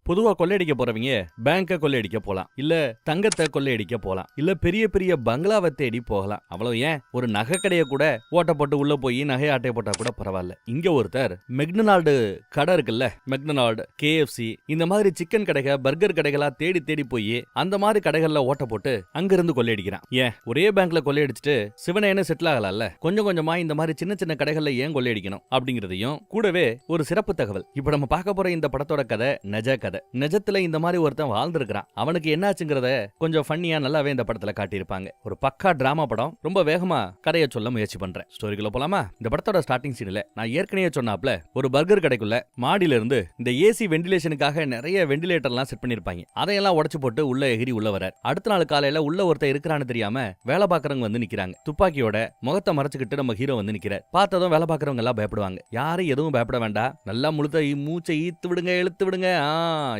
பொதுவா கொள்ளையடிக்க போறவங்க பேங்க கொள்ளையடிக்க போலாம், இல்ல தங்கத்தை கொள்ளையடிக்க போலாம், இல்ல பெரிய பெரிய பங்களாவை தேடி போகலாம். அவ்வளவு ஏன் ஒரு நகை கடையை கூட ஓட்ட போட்டு உள்ள போய் நகை ஆட்டை போட்டா கூட பரவாயில்ல. இங்க ஒருத்தர் மெக்டொனால்டு கடை இருக்குல்ல, மெக்டொனால்டு, KFC இந்த மாதிரி சிக்கன் கடைகள் பர்கர் கடைகளா தேடி தேடி போய் அந்த மாதிரி கடைகள்ல ஓட்ட போட்டு அங்கிருந்து கொள்ளையடிக்கிறான். ஏன் ஒரே பேங்க்ல கொள்ளையடிச்சிட்டு சிவனேன்னு செட்டில் ஆகலாம்ல, கொஞ்சம் கொஞ்சமா இந்த மாதிரி சின்ன சின்ன கடைகள்ல ஏன் கொள்ளையடிக்கணும் அப்படிங்கறதையும் கூடவே ஒரு சிறப்பு தகவல். இப்ப நம்ம பார்க்க போற இந்த படத்தோட கதை நிஜ கதை. நிஜத்துல இந்த மாதிரி ஒருத்தன் வாழ்ந்திருக்கான். அவனுக்கு என்னாச்சுங்கிறத கொஞ்சம் ஃபன்னியா நல்லாவே இந்த படத்துல காட்டியிருப்பாங்க. ஒரு பக்கா டிராமா படம். ரொம்ப வேகமா கதையை சொல்ல முயற்சி பண்றேன். ஸ்டோரிக்குள்ள போலாமா? இந்த படத்தோட ஸ்டார்டிங் சீன்ல நான் ஏற்கனவே சொன்னாப்ல ஒரு பர்கர் கடைக்குள்ள மாடியில இருந்து இந்த ஏசி வெண்டிலேஷனுக்காக நிறைய வெண்டிலேட்டர்லாம் செட் பண்ணிருப்பாங்க. அதையெல்லாம் உடைச்சு போட்டு உள்ள எகிரி உள்ள வரார். அடுத்த நாள் காலையில உள்ள ஒருத்தர் இருக்கிறான்னு தெரியாம வேலை பாக்குறவங்க வந்து நிக்கிறாங்க. துப்பாக்கியோட முகத்தை மறைச்சுக்கிட்டு நம்ம ஹீரோ வந்து நிக்கிறார். பார்த்ததும் வேலை பாக்குறவங்க எல்லாம் பயப்படுவாங்க. யாரும் எதுவும் பயப்பட வேண்டாம், நல்லா முழுத்த மூச்சை ஈத்து விடுங்க, இழுத்து விடுங்க,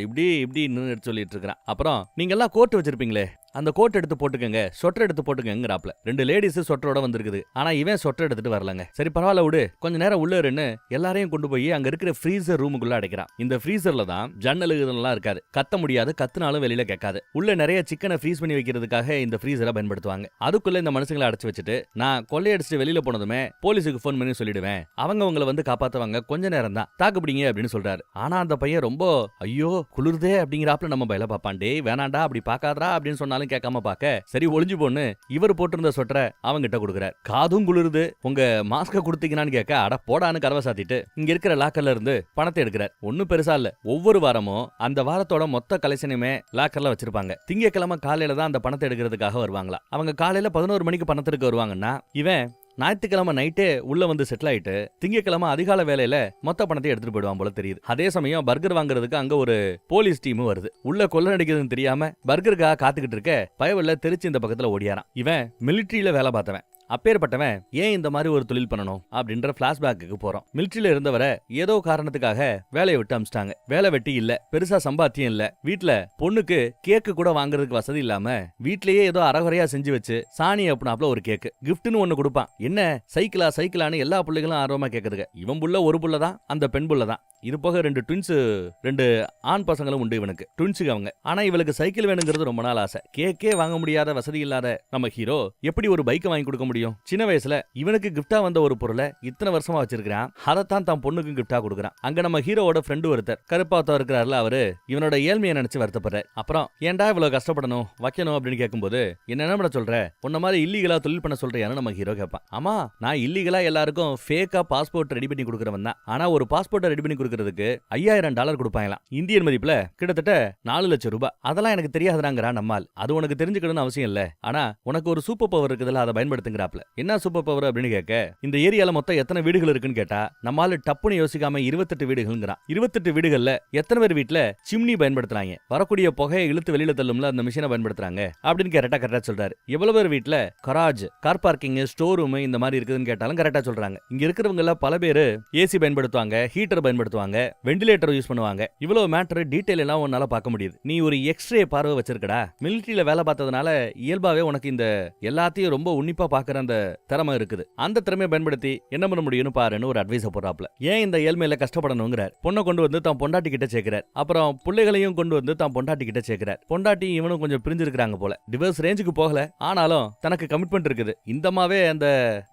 இப்படி இப்படின்னு சொல்லிட்டு இருக்கிறான். அப்புறம் நீங்க எல்லாம் கோட் வச்சிருப்பீங்களே, அந்த கோட் எடுத்து போட்டுக்கங்க, சொட்டர் எடுத்து போட்டுக்கங்கறாப்ல. ரெண்டு லேடிஸ் சொட்டரோட வந்திருக்குது. ஆனா இவன் சொட்டர் எடுத்துட்டு வரலங்க. சரி பரவாயில்ல விடு, கொஞ்ச நேரம் உள்ள இருன்னு எல்லாரையும் கொண்டு போய் அங்க இருக்கிற ஃப்ரீசர் ரூமுக்குள்ள அடைக்கிறான். இந்த ஃப்ரீசர்ல தான் ஜன்னல் இதெல்லாம் இருக்காது, கத்த முடியாது, கத்துனாலும் வெளியில கேட்காது. உள்ள நிறைய சிக்கனை ஃப்ரீஸ் பண்ணி வைக்கிறதுக்காக இந்த ஃப்ரீசரை பயன்படுத்துவாங்க. அதுக்குள்ள இந்த மனுஷங்களை அடைச்சு வச்சுட்டு நான் கொள்ளையடிச்சிட்டு வெளியில போனதுமே போலீஸுக்கு போன் பண்ணி சொல்லிடுவேன், அவங்க உங்களை வந்து காப்பாத்துவாங்க, கொஞ்ச நேரம் தான் தாக்குப்பிடிங்க அப்படின்னு சொல்றாரு. ஆனா அந்த பையன் ரொம்ப ஐயோ குளிர்தே அப்படிங்கிறாப்ல நம்ம பயில பாப்பான். டேய் வேணாண்டா அப்படி பாக்காதரா அப்படின்னு சொன்னாலும் கேட்காம பாக்க சரி ஒளிஞ்சு போன்னு இவர் போட்டிருந்த சொட்டரை அவங்கிட்ட கொடுக்குறார். காதும் குளிருது, உங்க மாஸ்க கொடுத்தீங்கன்னு கேட்க அட போடான்னு கதவை சாத்திட்டு இங்க இருக்கிற லாக்கர்ல இருந்து பணத்தை எடுக்கிறார். ஒன்னும் பெருசா இல்ல, ஒவ்வொரு வாரமும் அந்த வாரத்தோட மொத்த கலெக்ஷனுமே லாக்கர்ல வச்சிருப்பாங்க. திங்கக்கிழமை காலையில தான் அந்த பணத்தை எடுக்கிறதுக்காக வருவாங்களா. அவங்க காலையில 11 மணிக்கு பணத்திற்கு வருவாங்கன்னா இவன் ஞாயிற்றுக்கிழமை நைட்டே உள்ள வந்து செட்டில் ஆயிட்டு திங்கக்கிழமை அதிகால வேலையில மொத்த பணத்தை எடுத்துட்டு போயிடுவான் போல தெரியுது. அதே சமயம் பர்கர் வாங்குறதுக்கு அங்க ஒரு போலீஸ் டீம் வருது. உள்ள கொள்ள நடிக்கிறதுன்னு தெரியாம பர்கருக்காக காத்துக்கிட்டு இருக்க பயவல்ல தெரிச்சு இந்த பக்கத்துல ஓடியாரான். இவன் மிலிட்டரியில வேலை பார்த்தவன். அப்பேற்பட்டவன் ஏன் இந்த மாதிரி ஒரு தொழில் பண்ணணும் அப்படின்ற பிளாஷ்பேக்கு போறோம். மிலிட்டரியில இருந்தவரை ஏதோ காரணத்துக்காக வேலையை விட்டு அமிச்சிட்டாங்க. வேலை வெட்டி இல்ல, பெருசா சம்பாத்தியம் இல்ல, வீட்டுல பொண்ணுக்கு கேக்கு கூட வாங்குறதுக்கு வசதி இல்லாம வீட்லயே ஏதோ அறகுறையா செஞ்சு வச்சு சாணி அப்படின்னாப்ல ஒரு கேக்கு கிஃப்ட்னு ஒண்ணு கொடுப்பான். என்ன சைக்கிளா சைக்கிளான்னு எல்லா பிள்ளைகளும் ஆர்வமா கேக்குதுங்க. இவன் புள்ள ஒரு புள்ள தான், அந்த பெண் புள்ள தான். இது போக ரெண்டு ஆண் பசங்களும் உண்டு இவனுக்கு, ட்வின்ஸுக்கு அவங்க. ஆனா இவளுக்கு சைக்கிள் வேணுங்கிறது ரொம்ப நாள் ஆசை. கேக்கே வாங்க முடியாத வசதி இல்லாத நம்ம ஹீரோ எப்படி ஒரு பைக்கை வாங்கி கொடுக்க முடியும்? சின்ன வயசுல இவனுக்கு கிஃப்டா வந்த ஒரு பொருளை இத்தனை வருஷமா வச்சிருக்கான். அதைத்தான் தான் பொண்ணுக்கு கிஃப்டா கொடுக்குறான். அங்க நம்ம ஹீரோவோட ஃப்ரெண்டு ஒருத்தர் கருப்பாத்தா இருக்கிறாருல, அவரு இவனோட ஏழ்மையை நினைச்சு வருத்தப்படுறாரு. அப்புறம் ஏன்டா இவ்வளவு கஷ்டப்படணும் வைக்கணும் அப்படின்னு கேட்கும்போது என்ன பண்ண சொல்ற, உன்ன மாதிரி இல்லீகலா தொழில் பண்ண சொல்றியான்னு நம்ம ஹீரோ கேட்பான். ஆமா நான் இல்லீகலா எல்லாருக்கும் ஃபேக்கா பாஸ்போர்ட் ரெடி பண்ணி கொடுக்குறவன் தான். ஆனா ஒரு பாஸ்போர்ட்டை ரெடி பண்ணி கொடுக்கறதுக்கு $5000 கொடுப்பாங்களாம். இந்தியன் மதிப்புல கிட்டத்தட்ட 4 லட்சம் ரூபாய். அதெல்லாம் எனக்கு தெரியாதுறாங்கறா நம்மால். அது உனக்கு தெரிஞ்சுக்கணும்னு அவசியம் இல்ல, ஆனா உனக்கு ஒரு சூப்பர் பவர் இருக்குதுல, அதை பயன்படுத்துங்கறாப்ல. என்ன சூப்பர் பவர் அப்படின்னு கேட்க இந்த ஏரியால மொத்தம் எத்தனை வீடுகள் இருக்குன்னு கேட்டா நம்மால டப்புன்னு யோசிக்காம 28 வீடுகள்ங்கறான். 28 வீடுகள்ல எத்தனை பேர் வீட்டுல சிம்னி பயன்படுத்துறாங்க, வரக்கூடிய புகையை இழுத்து வெளியில தள்ளும்ல அந்த மிஷினை பயன்படுத்துறாங்க அப்படின்னு கரெக்டா சொல்றாரு. எவ்வளவு பேர் வீட்டுல garage, car parking, store room இந்த மாதிரி இருக்குதுன்னு கேட்டாலும் கரெக்டா சொல்றாங்க. இங்க இருக்கிறவங்க எல்லாம் பல பேர் ஏசி பயன்படுத்துவாங்க, ஹீட்டர் பயன்படுத்துவாங்க, வெண்டிலேட்டர் யூஸ் பண்ணுவாங்க. இவ்வளவு மேட்டர் டீடைல் எல்லாம் உன்னால பார்க்க முடியுது. நீ ஒரு எக்ஸ்ரே பார்வை வச்சிருக்கடா, மிலிட்டரியில வேலை பார்த்ததுனால இயல்பாவே உனக்கு இந்த எல்லாத்தையும் ரொம்ப உன்னிப்பா பாக்குற அந்த திறமை இருக்குது. அந்த திறமையை பயன்படுத்தி என்ன பண்ண முடியும்னு பாருன்னு ஒரு அட்வைஸ் போறாப்ல. ஏன் இந்த ஏழ்மையில கஷ்டப்படணுங்கிறார். பொண்ணை கொண்டு வந்து தான் பொண்டாட்டி கிட்ட சேர்க்கிறார். அப்புறம் பிள்ளைகளையும் கொண்டு வந்து தான் பொண்டாட்டி கிட்ட சேர்க்கிறார். பொண்டாட்டி இவனும் கொஞ்சம் பிரிஞ்சிருக்காங்க போல, டிவோர்ஸ் ரேஞ்சுக்கு போகல, ஆனாலும் தனக்கு கமிட்மெண்ட் இருக்குது. இந்தமாவே அந்த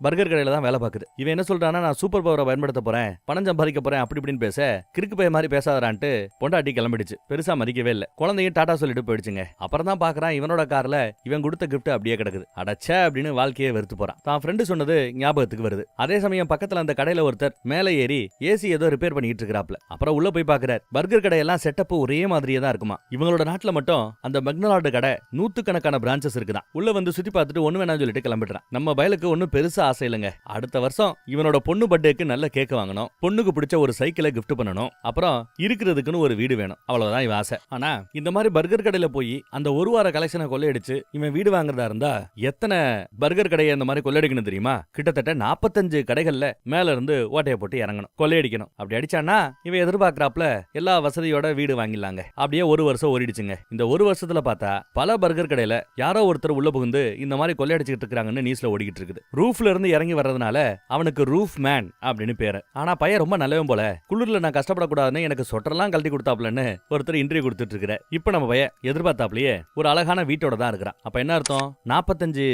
பர்கர் கடையில தான் வேலை பார்க்குது. இவன் என்ன சொல்றானா, நான் சூப்பர் பவரை பயன்படுத்த போறேன், பணம் சம்பாதிக்க போறேன் அப்படி இப்படின்னு பேச கிறுக்கு பைய மாதிரி பேசாதான்ட்டு பொண்டாட்டி கிளம்பிடுச்சு. பெருசா மதிக்கவே இல்ல. குழந்தையும் டாடா சொல்லிட்டு போயிடுச்சுங்க. அப்புறம் தான் பாக்குறான் இவனோட கார்ல இவன் கொடுத்த கிஃப்ட் அப்படியே கிடக்குது. அடச்சே அப்படின்னு வாழ்க்கையே வெறுத்து போறான். தான் ஃப்ரெண்டு சொன்னது ஞாபகத்துக்கு வருது. அதே சமயம் பக்கத்துல அந்த கடையில ஒருத்தர் மேலே ஏறி ஏசி ஏதோ ரிப்பேர் பண்ணிட்டு இருக்கிறாப்ல. அப்புறம் உள்ள போய் பாக்குறார். பர்கர் கடையெல்லாம் செட்டப் ஒரே மாதிரியே தான் இருக்குமா. இவங்களோட நாட்டுல மட்டும் அந்த மெக்டொனால்டு கடை 100கணக்கான பிரான்ச்சஸ் இருக்குதான். உள்ள வந்து சுத்தி பார்த்துட்டு ஒண்ணு வேணாம்னு சொல்லிட்டு கிளம்பிடுறான். நம்ம பயலுக்கு ஒன்னும் பெருசா ஆசை இல்லைங்க. அடுத்த வருஷம் இவனோட பொண்ணு பர்த்டேக்கு நல்ல கேக் வாங்கணும், பொண்ணுக்கு பிடிச்ச ஒரு சைக்கிளை கிஃப்ட் பண்ணணும், அப்புறம் இருக்கிறதுக்குன்னு ஒரு வீடு வேணும், அவ்வளவுதான் இவன் ஆசை. ஆனா இந்த மாதிரி பர்கர் கடையில போய் அந்த ஒரு வார கலெக்ஷனை கொள்ளையடிச்சு இவன் வீடு வாங்குறதா இருந்தா எத்தனை பர்கர் கடையை இந்த மாதிரி கொள்ளையடிக்கணும் தெரியுமா? கிட்டத்தட்ட 45 கடைகள்ல மேல இருந்து ஓட்டைய போட்டு இறங்கணும், கொள்ளையடிக்கணும். அப்படி அடிச்சானா இவன் எதிர்பார்க்கறாப்ல எல்லா வசதியோட வீடு வாங்கிடலாங்க. அப்படியே ஒரு வருஷம் ஓடிடுச்சுங்க. இந்த ஒரு வருஷத்துல பார்த்தா பல பர்கர் கடையில யாரோ ஒருத்தர் உள்ள புகுந்து இந்த மாதிரி கொள்ளையடிச்சிட்டு இருக்காங்கன்னு நியூஸ்ல ஓடிக்கிட்டு இருக்குது. ரூஃப்ல இருந்து இறங்கி வர்றதுனால அவனுக்கு ரூஃப் மேன் அப்படின்னு பேரு. ஆனா பையன் ரொம்ப நல்லவன் போல. குளிர்ல நான் கஷ்டப்படக்கூடாதுன்னு எனக்கு சொட்டர்லாம் கழட்டி கொடுத்தாப்லன்னு ஒருத்தர் இன்டர்வியூ கொடுத்துட்டு இருக்கிற. இப்ப நம்ம பையன் எதிர்பார்த்தாப்லயே ஒரு அழகான வீட்டோட தான் இருக்கிறான். அப்ப என்ன அர்த்தம்? 45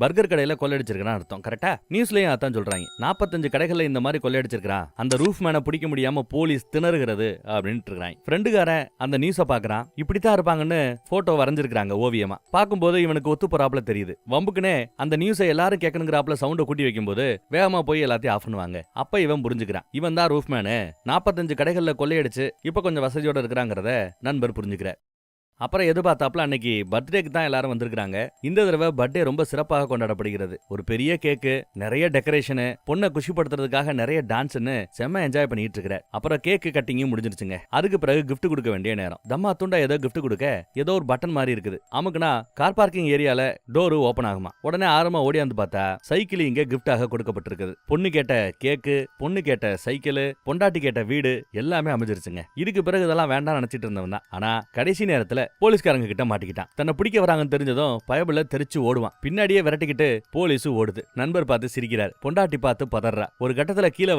பர்கர் கடையில கொள்ளையடிச்சிருக்கான் அர்த்தம். கரெக்டா? நியூஸ்லயும் அதான் சொல்றாங்க. 45 கடைகள்ல இந்த மாதிரி கொள்ளையடிச்சிருக்கான், அந்த ரூஃப் மேனை பிடிக்க முடியாம போலீஸ் திணறுகிறது அப்படின்னு இருக்காங்க. ஃப்ரெண்டுக்காரன் அந்த நியூஸை பாக்குறான். இப்படித்தான் இருப்பாங்கன்னு போட்டோ வரைஞ்சிருக்காங்க ஓவியமா. பார்க்கும்போது இவனுக்கு ஒத்து போறாப்ல தெரியுது. வம்புக்குனே அந்த நியூஸை எல்லாரும் கேட்கணுங்கிறாப்ல சவுண்டை கூட்டி வைக்கும்போது வேகமா போய் எல்லாத்தையும் ஆஃப் பண்ணுவாங்க. அப்ப இவன் புரிஞ்சுக்கிறான், இவன் தான் ரூஃப் மேனு. 45 கடைகள்ல கொள்ளையடிச்சு இப்ப கொஞ்சம் வசதியோட இருக்கிறாங்கிறத நண்பர் புரிஞ்சுக்கிறார். அப்புறம் எதிர்பார்த்தாப்புல அன்னைக்கு பர்த்டேக்கு தான் எல்லாரும் வந்திருக்காங்க. இந்த தடவை பர்த்டே ரொம்ப சிறப்பாக கொண்டாடப்படுகிறது. ஒரு பெரிய கேக்கு, நிறைய டெக்கரேஷனு, பொண்ணை குஷிப்படுத்துறதுக்காக நிறைய டான்ஸ்னு செம்ம என்ஜாய் பண்ணிட்டு இருக்கிறார். அப்புறம் கேக்கு கட்டிங்கும் முடிஞ்சிருச்சுங்க. அதுக்கு பிறகு கிஃப்ட் கொடுக்க வேண்டிய நேரம். தம்மா துண்டா ஏதோ கிஃப்ட் கொடுக்க ஏதோ ஒரு பட்டன் மாதிரி இருக்குது. அமுக்குனா கார் பார்க்கிங் ஏரியால டோரு ஓபன் ஆகுமா. உடனே ஆரமா ஓடியாந்து பார்த்தா சைக்கிள் இங்க கிஃப்டாக கொடுக்கப்பட்டிருக்குது. பொண்ணு கேட்ட கேக்கு, பொண்ணு கேட்ட சைக்கிள், பொண்டாட்டி கேட்ட வீடு எல்லாமே அமைஞ்சிருச்சுங்க. இதுக்கு பிறகு இதெல்லாம் வேண்டாம் நினைச்சிட்டு இருந்தவன் தான். ஆனா கடைசி நேரத்துல போலீஸ்காரங்க கிட்ட மாட்டிக்கிட்டான். தன்னை பிடிக்க வராங்கன்னு தெரிஞ்சதும் பயபுல தெரிச்சு ஓடுவான். பின்னாடியே விரட்டிக்கிட்டு போலீஸ் ஓடுது. நண்பர் பார்த்து சிரிக்கிறார், பொண்டாட்டி பார்த்து பதறா. ஒரு கட்டத்துல கீழே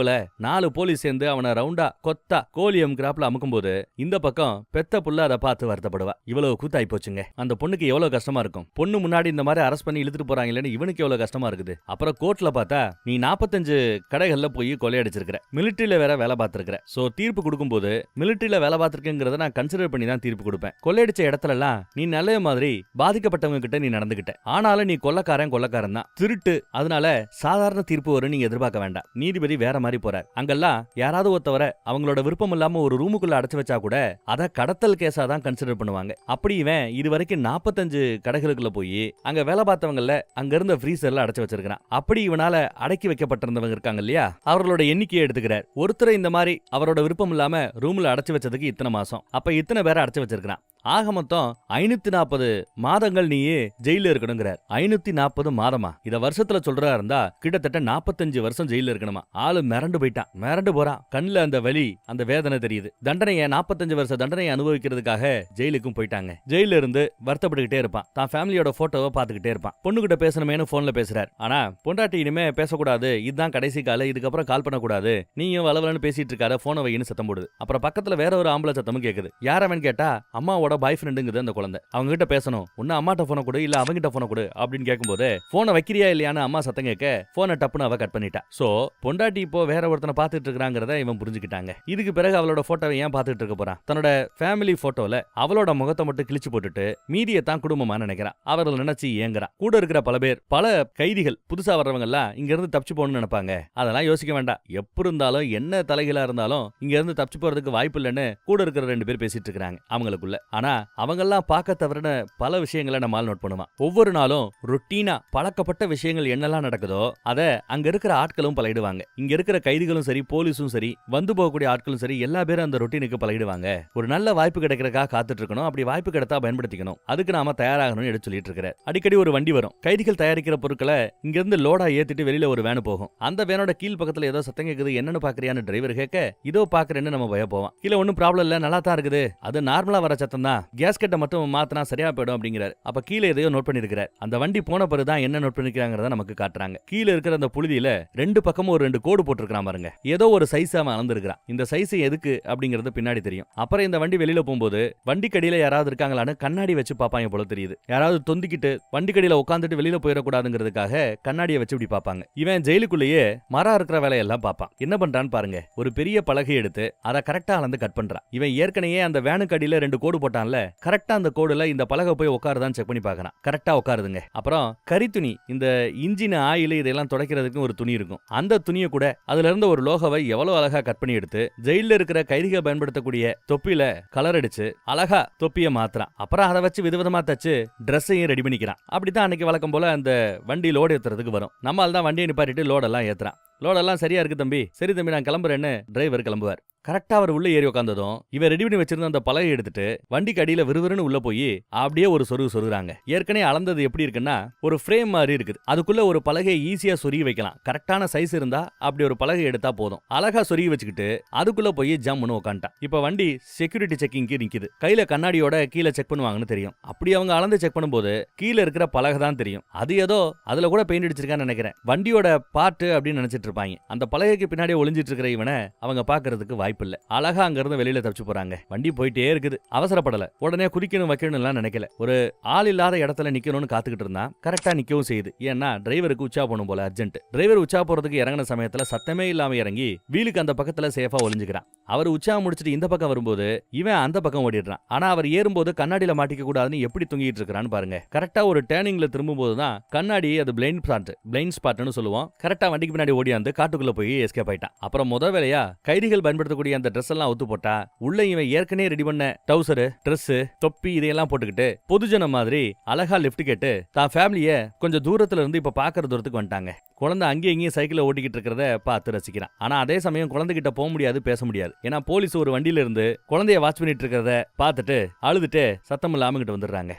4 போலீஸ் சேர்ந்து அவனை ரவுண்டா கொத்தா கோலியம் கிராப்ல அமுக்கும் போது இந்த பக்கம் பெத்த புள்ள அதை பார்த்து வருத்தப்படுவா. இவ்வளவு கூத்தாய் போச்சுங்க. அந்த பொண்ணுக்கு எவ்வளவு கஷ்டமா இருக்கும். பொண்ணு முன்னாடி இந்த மாதிரி அரெஸ்ட் பண்ணி இழுத்துட்டு போறாங்களேன்னு இவனுக்கு எவ்வளவு கஷ்டமா இருக்குது. அப்புறம் கோர்ட்ல பார்த்தா நீ 45 கடைகள்ல போய் கொள்ளையடிச்சிருக்கிற, மிலிட்டரியில வேற வேலை பார்த்திருக்கிற. சோ தீர்ப்பு கொடுக்கும்போது மிலிட்டரியில வேலை பார்த்திருக்கேங்கிறத நான் கன்சிடர் பண்ணி தான் தீர்ப்பு கொடுப்பேன். கொள்ளையடிச்ச இடத்துல எல்லாம் நீ நல்ல மாதிரி பாதிக்கப்பட்டவங்க கிட்ட நீ நடந்துகிட்ட. ஆனாலும் நீ கொள்ளக்காரன் தான், திருட்டு. அதனால சாதாரண தீர்ப்பு வரும் நீங்க எதிர்பார்க்க வேண்டாம். நீதிபதி வேற மாதிரி போறார். அங்கெல்லாம் யாராவது ஒருத்தவரை அவங்களோட விருப்பம் இல்லாம ஒரு ரூமுக்குள்ள அடைச்சு வச்சா கூட அத கடத்தல் கேஸா தான் கன்சிடர் பண்ணுவாங்க. அப்படி இவன் இது வரைக்கும் 45 கடைகளுக்குள்ள போய் அங்க வேலை பார்த்தவங்கள அங்க இருந்த ஃப்ரீசர்ல அடைச்சு வச்சிருக்கான். அப்படி இவனால அடக்கி வைக்கப்பட்டிருந்தவங்க இருக்காங்க இல்லையா, அவர்களோட எண்ணிக்கையை எடுத்துக்கிறார். ஒருத்தரை இந்த மாதிரி அவரோட விருப்பம் இல்லாம ரூம்ல அடைச்சு வச்சதுக்கு இத்தனை மாசம், அப்ப இத்தனை பேரை அடைச்சு வச்சிருக்கான். ஆக மொத்தம் 540 மாதங்கள் நீயே ஜெயில இருக்கணுங்கிறார். 540 மாதமா? இத வருஷத்துல சொல்றா இருந்தா கிட்டத்தட்ட 45 வருஷம் ஜெயில இருக்கணுமா. ஆளு மிரண்டு போயிட்டான், மிரண்டு போறான். கண்ணுல அந்த வலி, அந்த வேதனை தெரியுது. தண்டனையை 45 வருஷ தண்டனையை அனுபவிக்கிறதுக்காக ஜெயிலுக்கும் போயிட்டாங்க. ஜெயில இருந்து வருத்தப்பட்டுக்கிட்டே இருப்பான். தான் ஃபேமிலியோட போட்டோவை பார்த்துக்கிட்டே இருப்பான். பொண்ணுகிட்ட பேசணுமேனு போன்ல பேசுறார். ஆனா பொண்டாட்டி இனிமே பேசக்கூடாது, இதுதான் கடைசி கால, இதுக்கப்புறம் கால் பண்ணக்கூடாது, நீயும் வளவலன்னு பேசிட்டு இருக்காரு, போனை வைன்னு சத்தம் போடுது. அப்புறம் பக்கத்துல வேற ஒரு ஆம்பளை சத்தமும் கேக்குது. யாரவன் கேட்டா அம்மாவோட பாய் ஃப்ரெண்டுங்குது அந்த குழந்தை. அவங்க கிட்ட பேசணும், ஒன்னு அம்மாட்ட போன கொடு இல்ல அவங்கிட்ட போன கொடு அப்படின்னு கேட்கும்போது போனை வைக்கிறியா இல்லையான்னு அம்மா சத்தம் கேட்க போனை டப்புன்னு அவ கட் பண்ணிட்டா. சோ பொண்டாட்டி இப்போ வேற ஒருத்தனை பார்த்துட்டு இருக்காங்கிறத இவன் புரிஞ்சுக்கிட்டாங்க. இதுக்கு பிறகு அவளோட போட்டோவை ஏன் பார்த்துட்டு இருக்க போறான்? தன்னோட ஃபேமிலி போட்டோல அவளோட முகத்தை மட்டும் கிழிச்சு போட்டுட்டு மீதியை தான் குடும்பமா நினைக்கிறான். அவர்கள் நினைச்சு ஏங்குறான். கூட இருக்கிற பல பேர், பல கைதிகள், புதுசா வர்றவங்க எல்லாம் இங்க இருந்து தப்பிச்சு போகணும்னு நினைப்பாங்க. அதெல்லாம் யோசிக்க வேண்டாம். எப்படி இருந்தாலும் என்ன தலைகளா இருந்தாலும் இங்க இருந்து தப்பிச்சு போறதுக்கு வாய்ப்பு இல்லைன்னு கூட இருக்கிற 2 பேர் பேசிட்டு இருக்காங்க அவங்களுக்குள்ள. ஆனா அவங்கெல்லாம் பார்க்க தவறின பல விஷயங்களை நம்மால் நோட் பண்ணுவான். ஒவ்வொரு நாளும் ரொட்டீனா பழக்கப்பட்ட விஷயங்கள் என்னெல்லாம் நடக்குதோ அதை அங்க இருக்கிற ஆட்களும் பழகிடுவாங்க. இங்க இருக்கிற கைதிகளும் சரி, போலீஸும் சரி, வந்து போகக்கூடிய ஆட்களும் சரி, எல்லா பேரும் அந்த ரொட்டீனுக்கு பழகிடுவாங்க. ஒரு நல்ல வாய்ப்பு கிடைக்கிறதுக்காக காத்துட்டு இருக்கணும். அப்படி வாய்ப்பு கிடைத்தா பயன்படுத்திக்கணும். அதுக்கு நாம தயாராகணும்னு எடுத்து சொல்லிட்டு இருக்கிறார். அடிக்கடி ஒரு வண்டி வரும். கைதிகள் தயாரிக்கிற பொருட்களை இங்க இருந்து லோடா ஏத்திட்டு வெளியில ஒரு வேன் போகும். அந்த வேனோட கீழ் பக்கத்துல ஏதோ சத்தம் கேக்குது, என்னன்னு பாக்குறியான்னு டிரைவர் கேட்க இதோ பாக்குறேன்னு நம்ம பய போவோம். கீழே ஒன்னும் ப்ராப்ளம் இல்ல, நல்லா தான் இருக்குது, அது நார்மலா வர சத்தம் தான், கேஸ்கெட்டை மட்டும் மாத்தினா சரியா போயிடும் அப்படிங்கிறார். அப்ப கீழே எதையோ நோட் பண்ணிருக்கிறார். அந்த வண்டி போன பிறகுதான் என்ன நோட் பண்ணிருக்காங்கிறத நமக்கு காட்டுறாங்க. கீழே இருக்கிற அந்த புழுதியில 2 பக்கமும் ஒரு 2 கோடு போட்டிருக்கான் பாருங்க. ஏதோ ஒரு சைஸ் அவன் அளந்திருக்கான். இந்த சைஸ் எதுக்கு அப்படிங்கிறது பின்னாடி தெரியும். அப்புறம் இந்த வண்டி வெளியில போகும்போது வண்டி கடியில யாராவது இருக்காங்களான்னு கண்ணாடி வச்சு பாப்பாங்க போல தெரியுது. யாராவது தொந்திக்கிட்டு வண்டி கடியில உட்காந்துட்டு வெளியில போயிடக்கூடாதுங்கிறதுக்காக கண்ணாடியை வச்சு இப்படி பாப்பாங்க. இவன் ஜெயிலுக்குள்ளேயே மரம் இருக்கிற வேலையெல்லாம் பாப்பான். என்ன பண்றான்னு பாருங்க. ஒரு பெரிய பலகை எடுத்து அதை கரெக்டா அளந்து கட் பண்றான். இவன் ஏற்கனவே அந்த வேனுக்கு அடியில 2 கோடு போட்டான்ல, கரெக்டா அந்த கோடுல இந்த பலகை போய் உட்காருதான் செக் பண்ணி பார்க்கறான். கரெக்டா உட்காருதுங்க. அப்புறம் கரி துணி, இந்த இன்ஜின் ஆயில் இதெல்லாம் துடைக்கிறதுக்கு ஒரு துணி இருக்கும். அந்த துணியை கூட அதுல இருந்த ஒரு லோகவை எவ்வளவு அழகா கட் பண்ணி எடுத்து ஜெயில இருக்கிற கைதிகள் பயன்படுத்தக்கூடிய தொப்பில கலர் அடிச்சு அழகா தொப்பியை மாத்துறான். அப்புறம் அதை வச்சு விதவிதமா தச்சு டிரெஸ்ஸையும் ரெடி பண்ணிக்கிறான். அப்படித்தான் அன்னைக்கு வழக்கம் போல அந்த வண்டி லோடு ஏத்துறதுக்கு வரும். நம்மால் தான் வண்டியை நிப்பாட்டிட்டு லோடெல்லாம் ஏத்துறான். லோடெல்லாம் சரியா இருக்கு தம்பி, சரி தம்பி நான் கிளம்புறேன்னு டிரைவர் கிளம்புவார். கரெக்டா அவர் உள்ள ஏறி உட்கார்ந்ததும் இவன் ரெடி பண்ணி வச்சிருந்த அந்த பலகை எடுத்துட்டு வண்டிக்கு அடியில விறுவிறுன்னு உள்ள போய் அப்படியே ஒரு சொருகுறாங்க. ஏற்கனவே அளந்தது எப்படி இருக்குன்னா ஒரு ஃப்ரேம் மாதிரி இருக்குது. அதுக்குள்ள ஒரு பலகையை ஈஸியா சொருகி வைக்கலாம். கரெக்டான சைஸ் இருந்தா அப்படி ஒரு பலகை எடுத்தா போதும். அழகா சொருகி வச்சுக்கிட்டு அதுக்குள்ள போய் ஜம்முன்னு உட்காந்துட்டான். இப்ப வண்டி செக்யூரிட்டி செக்கிங்க்கு நிக்குது. கையில கண்ணாடியோட கீழே செக் பண்ணுவாங்கன்னு தெரியும். அப்படி அவங்க அளந்து செக் பண்ணும்போது கீழே இருக்கிற பலகை தான் தெரியும். அது ஏதோ அதுல கூட பெயிண்ட் அடிச்சிருக்கான்னு நினைக்கிறேன். வண்டியோட பார்ட் அப்படின்னு நினைச்சிட்டு இருப்பாங்க. அந்த பலகைக்கு பின்னாடி ஒளிஞ்சிட்டு இருக்கிற இவனை அவங்க பாக்குறதுக்கு வாய்ப்பு இல்ல. அழகா அங்க இருந்து வெளியில தப்பிச்சு போறாங்க. வண்டி போயிட்டே இருக்குது. அவசரப்படல. உடனே குதிக்கணும் வைக்கணும் எல்லாம் நினைக்கல. ஒரு ஆள் இல்லாத இடத்துல நிக்கணும்னு காத்துக்கிட்டு இருந்தா கரெக்டா நிக்கவும் செய்யுது. ஏன்னா டிரைவருக்கு உச்சா போகணும் போல அர்ஜென்ட். டிரைவர் உச்சா போறதுக்கு இறங்கின சமயத்துல சத்தமே இல்லாம இறங்கி வீலுக்கு அந்த பக்கத்துல சேஃபா ஒளிஞ்சுக்கிறான். அவர் உச்சா முடிச்சிட்டு இந்த பக்கம் வரும்போது இவன் அந்த பக்கம் ஓடிடுறான். ஆனா அவர் ஏறும்போது கண்ணாடியில மாட்டிக்க கூடாதுன்னு எப்படி தூங்கிட்டு இருக்கான்னு பாருங்க. கரெக்டா ஒரு டேர்னிங்ல திரும்பும் போதுதான் கண்ணாடி அது பிளைண்ட் ஸ்பாட்னு சொல்லுவோம். கரெக்டா வண்டிக்கு பின்னாடி ஓடியாந்து காட்டுக்குள்ள போய் எஸ்கேப் ஆயிட்டான். அப்புறம் முத வேலையா கைதிகள் பயன்படுத்தக்கூடிய அந்த ட்ரெஸ் எல்லாம் ஒத்து போட்டா உள்ள இவன் ஏற்கனவே ரெடி பண்ண டவுசரு, ட்ரெஸ், தொப்பி இதையெல்லாம் போட்டுக்கிட்டு பொதுஜன மாதிரி அழகா லிஃப்ட் கேட்டு தான் ஃபேமிலிய கொஞ்சம் தூரத்துல இருந்து இப்ப பாக்குற தூரத்துக்கு வந்துட்டாங்க. குழந்தை அங்கேயும் இங்கேயும் சைக்கிள ஓட்டிக்கிட்டு இருக்கிறத பார்த்து ரசிக்கிறான். ஆனா அதே சமயம் குழந்தைகிட்ட போக முடியாது, பேச முடியாது. ஏன்னா போலீஸ் ஒரு வண்டியில இருந்து குழந்தைய வாட்ச் பண்ணிட்டு இருக்கிறத பார்த்துட்டு அழுதுட்டு சத்தம் இல்லாம கிட்ட வந்துடுறாங்க.